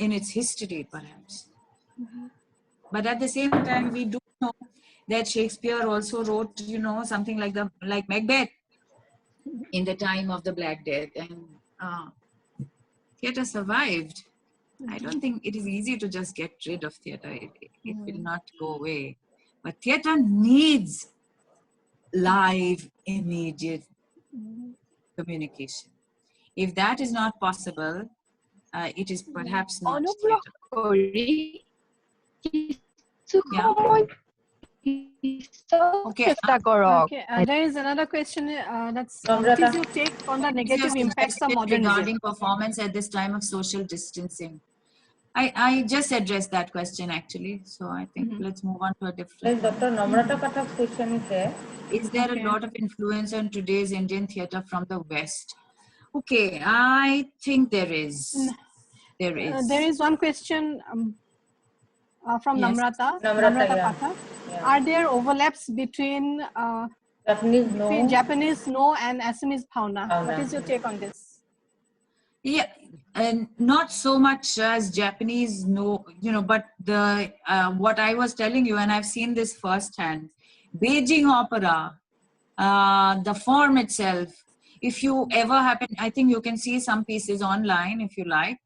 S3: in its history, perhaps. But at the same time, we do know that Shakespeare also wrote, you know, something like Macbeth in the time of the Black Death, and theater survived. I don't think it is easy to just get rid of theater. It will not go away. But theater needs live, immediate communication. If that is not possible, it is perhaps not theater. Yeah. Okay.
S1: There is another question. That's what is your take on the negative impacts of modernism
S3: regarding performance at this time of social distancing? I just addressed that question actually, so I think let's move on to a different.
S4: Dr. Namrata Pathak's question is there.
S3: Is there a lot of influence on today's Indian theatre from the West? Okay, I think there is. There is.
S1: There is one question from Namrata
S4: Yeah.
S1: Pathak. Are there overlaps between Japanese no and Assamese bhauna? What is your take on this?
S3: Yeah, and not so much as Japanese no, you know, but the what I was telling you, and I've seen this firsthand, Beijing opera, the form itself. If you ever happen, I think you can see some pieces online if you like.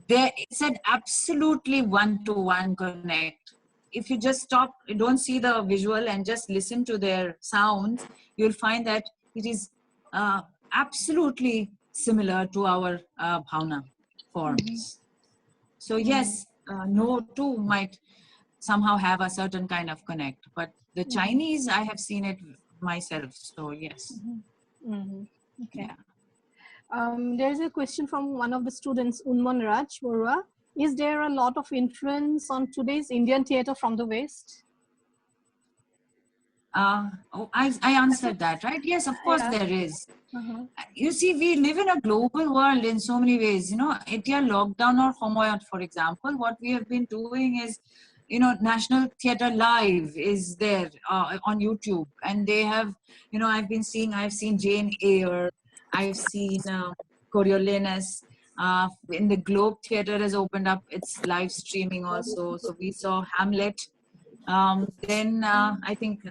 S3: There it's an absolutely one-to-one connect. If you just stop, don't see the visual and just listen to their sounds, you'll find that it is absolutely similar to our bhauna forms. So yes, no too might somehow have a certain kind of connect, but the Chinese, I have seen it myself, so yes.
S1: Okay. Yeah. There's a question from one of the students, Unman Raj Borua. Is there a lot of influence on today's Indian theatre from the West?
S3: I answered that, right? Yes, of course there is. You see, we live in a global world in so many ways. You know, India lockdown or Homoyat, for example, what we have been doing is, you know, National Theatre Live is there on YouTube, and they have, you know, I've seen Jane Eyre, I've seen Coriolanus. In the Globe Theatre has opened up its live streaming also. So we saw Hamlet. Then I think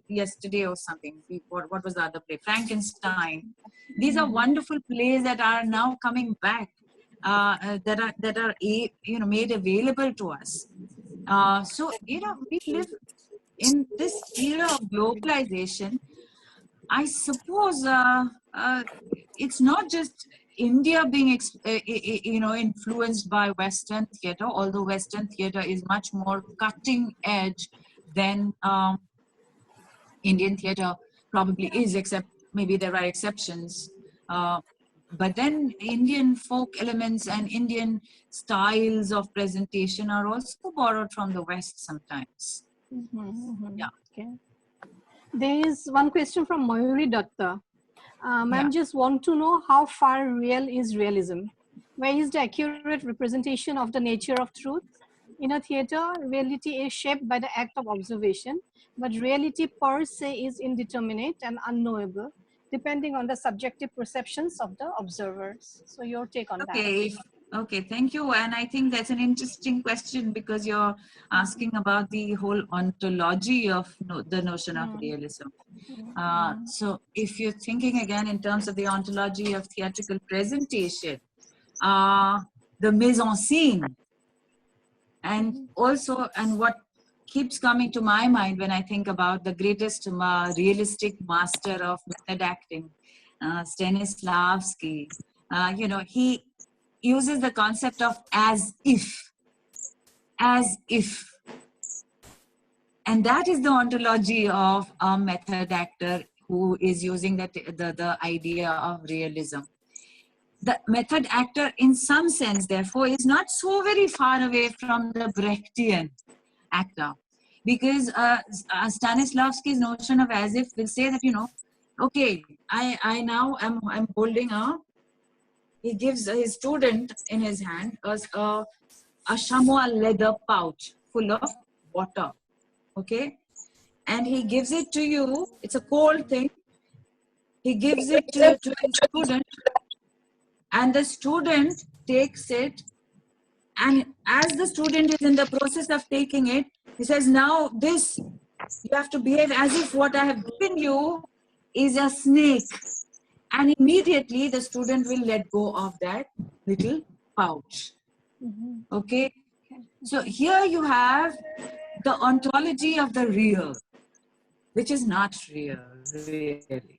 S3: yesterday or something, what was the other play? Frankenstein. These are wonderful plays that are now coming back, that are you know, made available to us. So you know, we live in this era of globalization. I suppose it's not just India being you know, influenced by Western theatre, although Western theatre is much more cutting edge than Indian theatre probably is, except maybe there are exceptions. But then Indian folk elements and Indian styles of presentation are also borrowed from the West sometimes. Yeah.
S1: Okay. There is one question from Mayuri Datta. Ma'am, just want to know how far real is realism? Where is the accurate representation of the nature of truth? In a theater, reality is shaped by the act of observation, but reality per se is indeterminate and unknowable. depending on the subjective perceptions of the observers. So your take on that.
S3: Okay, thank you. And I think that's an interesting question because you're asking about the whole ontology of the notion of realism. So if you're thinking again in terms of the ontology of theatrical presentation, the mise en scene, and also, and what keeps coming to my mind when I think about the greatest realistic master of method acting, Stanislavski, he uses the concept of as if. And that is the ontology of a method actor who is using the idea of realism. The method actor, in some sense, therefore, is not so very far away from the Brechtian actor. Because Stanislavski's notion of as if will say that, okay, I now am holding he gives his student in his hand a chamois leather pouch full of water, okay? And he gives it to you, it's a cold thing. He gives it to his student, and the student takes it, and as the student is in the process of taking it, he says, now this, you have to behave as if what I have given you is a snake. And immediately the student will let go of that little pouch. Okay? So here you have the ontology of the real, which is not real, really.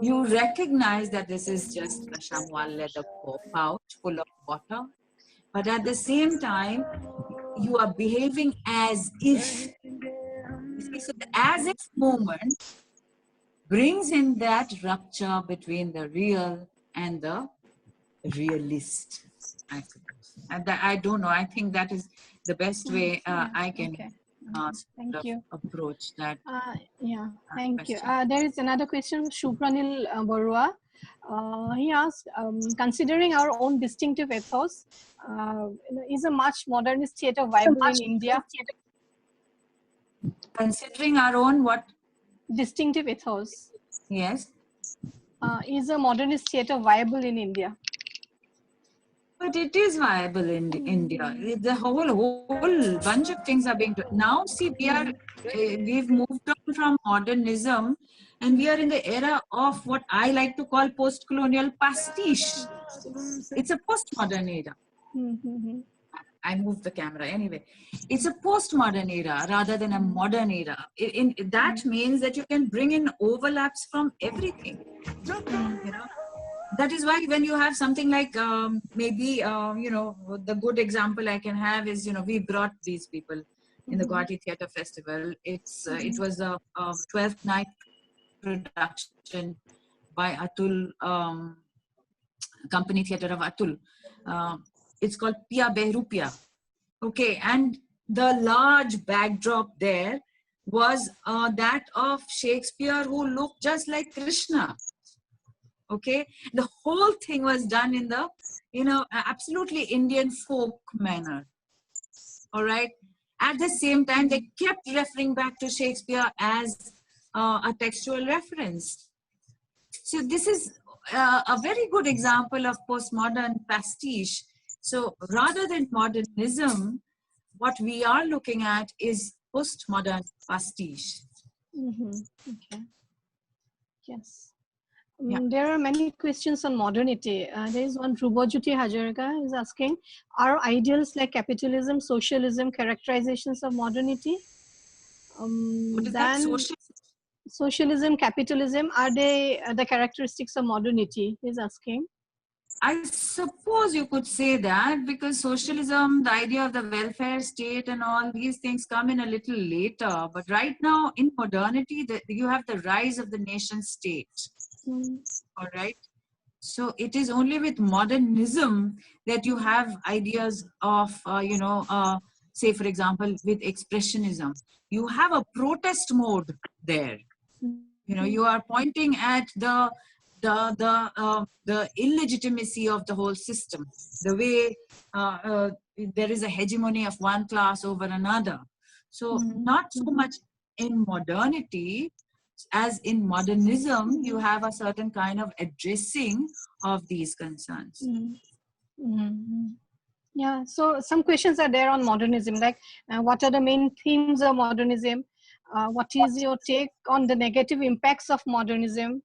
S3: You recognize that this is just a chamois leather pouch full of water, but at the same time, you are behaving as if. You see, so the as if moment brings in that rupture between the real and the realist, I suppose. And I don't know, I think that is the best way I can approach that.
S1: Thank you. There is another question from Shubhranil Barua. He asked, considering our own distinctive ethos, is a much modernist theatre viable in India?
S3: Considering our own what?
S1: Distinctive ethos.
S3: Yes.
S1: Is a modernist theatre viable in India?
S3: But it is viable in India. The whole bunch of things are being done. Now, see, we've moved on from modernism, and we are in the era of what I like to call post-colonial pastiche. It's a postmodern era. I moved the camera anyway. It's a postmodern era rather than a modern era. That means that you can bring in overlaps from everything. That is why when you have something like the good example I can have is, we brought these people in the Guwahati Theatre Festival. It was a 12th night production by Atul, Company Theatre of Atul. It's called Pia Behrupia. Okay, and the large backdrop there was that of Shakespeare, who looked just like Krishna. Okay, the whole thing was done in the, absolutely Indian folk manner. All right. At the same time, they kept referring back to Shakespeare as a textual reference. So this is a very good example of postmodern pastiche. So rather than modernism, what we are looking at is postmodern pastiche.
S1: Okay. Yes. There are many questions on modernity. There is one, Rubojyoti Hajarika is asking, are ideals like capitalism, socialism characterizations of modernity?
S3: What is that?
S1: Socialism, capitalism, are they the characteristics of modernity? He's asking.
S3: I suppose you could say that, because socialism, the idea of the welfare state and all these things come in a little later. But right now in modernity, you have the rise of the nation state. All right. So it is only with modernism that you have ideas of, say, for example, with expressionism, you have a protest mode there. You are pointing at the illegitimacy of the whole system, the way there is a hegemony of one class over another. So not so much in modernity. as in modernism, you have a certain kind of addressing of these concerns.
S1: Yeah, so some questions are there on modernism, like what are the main themes of modernism? What is your take on the negative impacts of modernism?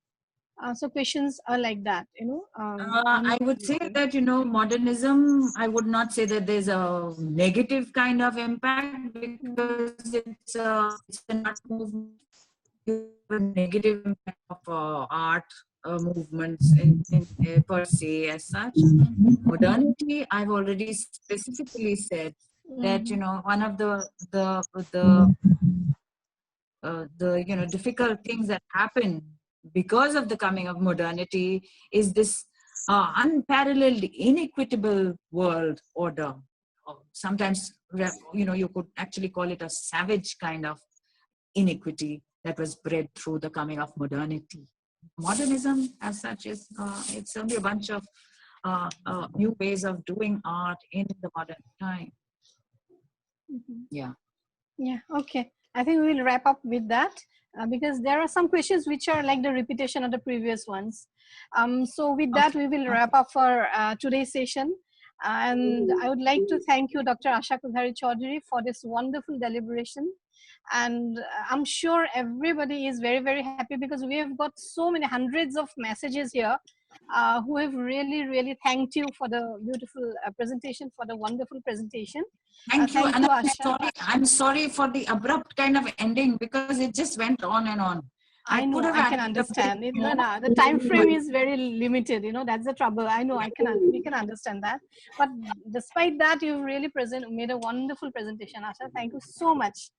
S1: So questions are like that, you know.
S3: I would say that, you know, modernism, I would not say that there's a negative kind of impact, because it's an art movement, a negative impact of art movements in per se as such. Modernity, I've already specifically said that, you know, one of the you know, difficult things that happen because of the coming of modernity is this unparalleled, inequitable world order. Sometimes, you know, you could actually call it a savage kind of inequity that was bred through the coming of modernity. Modernism, as such, is it's only a bunch of new ways of doing art in the modern time. Yeah.
S1: Yeah. Okay. I think we will wrap up with that because there are some questions which are like the repetition of the previous ones. So with that, we will wrap up for today's session. And I would like to thank you, Dr. Asha Kudhari Chaudhary, for this wonderful deliberation. And I'm sure everybody is very, very happy because we have got so many hundreds of messages here who have really, really thanked you for the beautiful presentation, for the wonderful presentation.
S3: Thank you. And
S1: Asha.
S3: I'm sorry for the abrupt kind of ending because it just went on and on.
S1: I know, I can understand it. No, the time frame is very limited. You know, that's the trouble. I know, we can understand that. But despite that, you've really made a wonderful presentation, Asha. Thank you so much.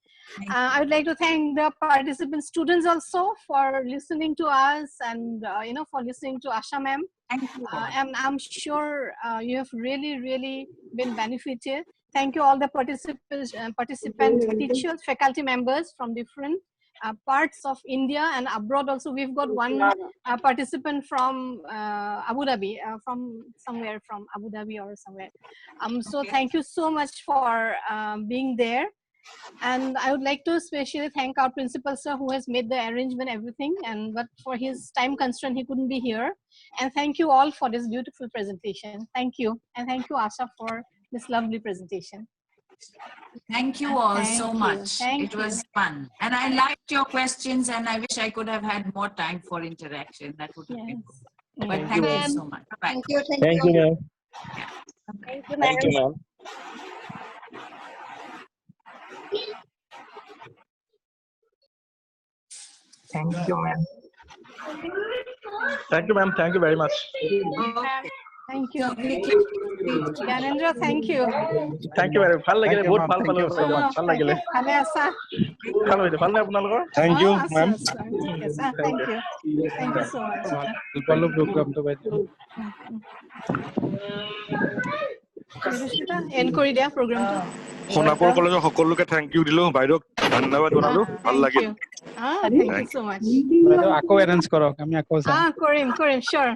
S1: I would like to thank the participant students also for listening to us and, you know, for listening to Asha ma'am. And I'm sure you have really, really been benefited. Thank you all the participant teachers, faculty members from different parts of India and abroad also. We've got one participant from Abu Dhabi, from somewhere from Abu Dhabi or somewhere. So thank you so much for being there. And I would like to especially thank our principal sir who has made the arrangement, everything, but for his time constraint, he couldn't be here. And thank you all for this beautiful presentation. Thank you. And thank you, Asha, for this lovely presentation.
S3: Thank you all so much. It was fun. And I liked your questions and I wish I could have had more time for interaction. That would have been good. But thank you so much. Bye.
S6: Thank you, ma'am. Thank you, ma'am. Thank you, ma'am. Thank you, ma'am. Thank you very much.
S1: Thank you. Gyanendra, thank you.
S6: Thank you very much. Thank you so much. Thank you, ma'am.
S1: Thank you. Thank you so much. End কৰি দিয়া প্ৰগ্ৰামটো
S7: সোণাপুৰ কলেজৰ সকলোকে thank you দিলো বাইদেউক ধন্যবাদ জনালো ভাল লাগিল
S1: thank you so much
S5: বাইদেউ আকৌ এৰেঞ্জ কৰক আমি আকৌ
S1: কৰিম sure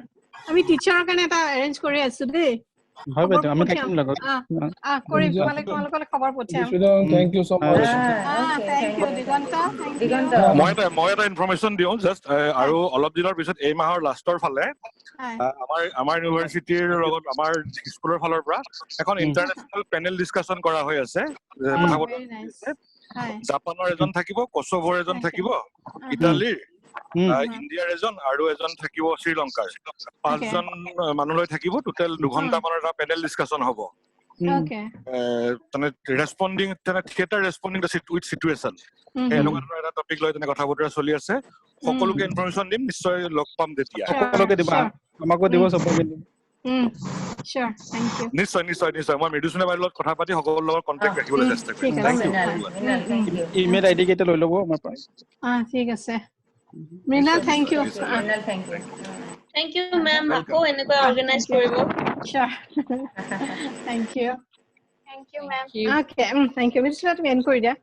S1: আমি টিচাৰৰ কাৰণে এটা এৰেঞ্জ কৰি আছো দেই
S5: হয় বাইদেউ আমি থাকিম লগত
S1: কৰিম তোমালোকৰ খবৰ পঠিয়াম
S5: thank you so much
S1: thank you Diganta
S7: মই এটা ইনফৰমেশ্যন দিওঁ জাষ্ট আৰু অলপ দিনৰ পিছত এই মাহৰ লাষ্টৰ ফালে আমাৰ ইউনিভাৰ্চিটিৰ লগত আমাৰ স্কুলৰ ফালৰ পৰা এখন ইন্টাৰনেশ্যনেল পেনেল ডিসকাশন কৰা হৈ আছে জাপানৰ এজন থাকিব কছোভোৰ এজন থাকিব ইটালীৰ ইণ্ডিয়াৰ এজন আৰু এজন থাকিব শ্ৰীলংকাৰ 5জন মানুহলৈ থাকিব টোটেল 2 ঘণ্টা মানৰ এটা পেনেল ডিসকাশন হ'ব ৰেছপন্ডিং থিয়েটাৰ ৰেছপন্ডিং দ্য চিটুৱেশ্যন এনেকুৱা এটা টপিক লৈ কথা বতৰা চলি আছে সকলোকে ইনফৰমেশ্যন দিম নিশ্চয় লগ পাম তেতিয়া
S5: সকলোকে দিবা আমাকো দিব সবকে
S1: sure thank you
S7: নিশ্চয় মই মেডিচিনৰ বাইৰ লগত কথা পাতি সকলোৰ লগত কন্টাক্ট ৰাখিবলৈ চেষ্টা কৰিম
S4: thank you
S5: ইমেইল আইডি কেইটা লৈ ল'ব আমাৰ পৰা
S1: ঠিক আছে Mrinal thank you
S8: Thank you, ma'am. Ako enako organize koribo.
S1: Sure. Thank you, ma'am. Okay, thank you. Which let me end kori dia.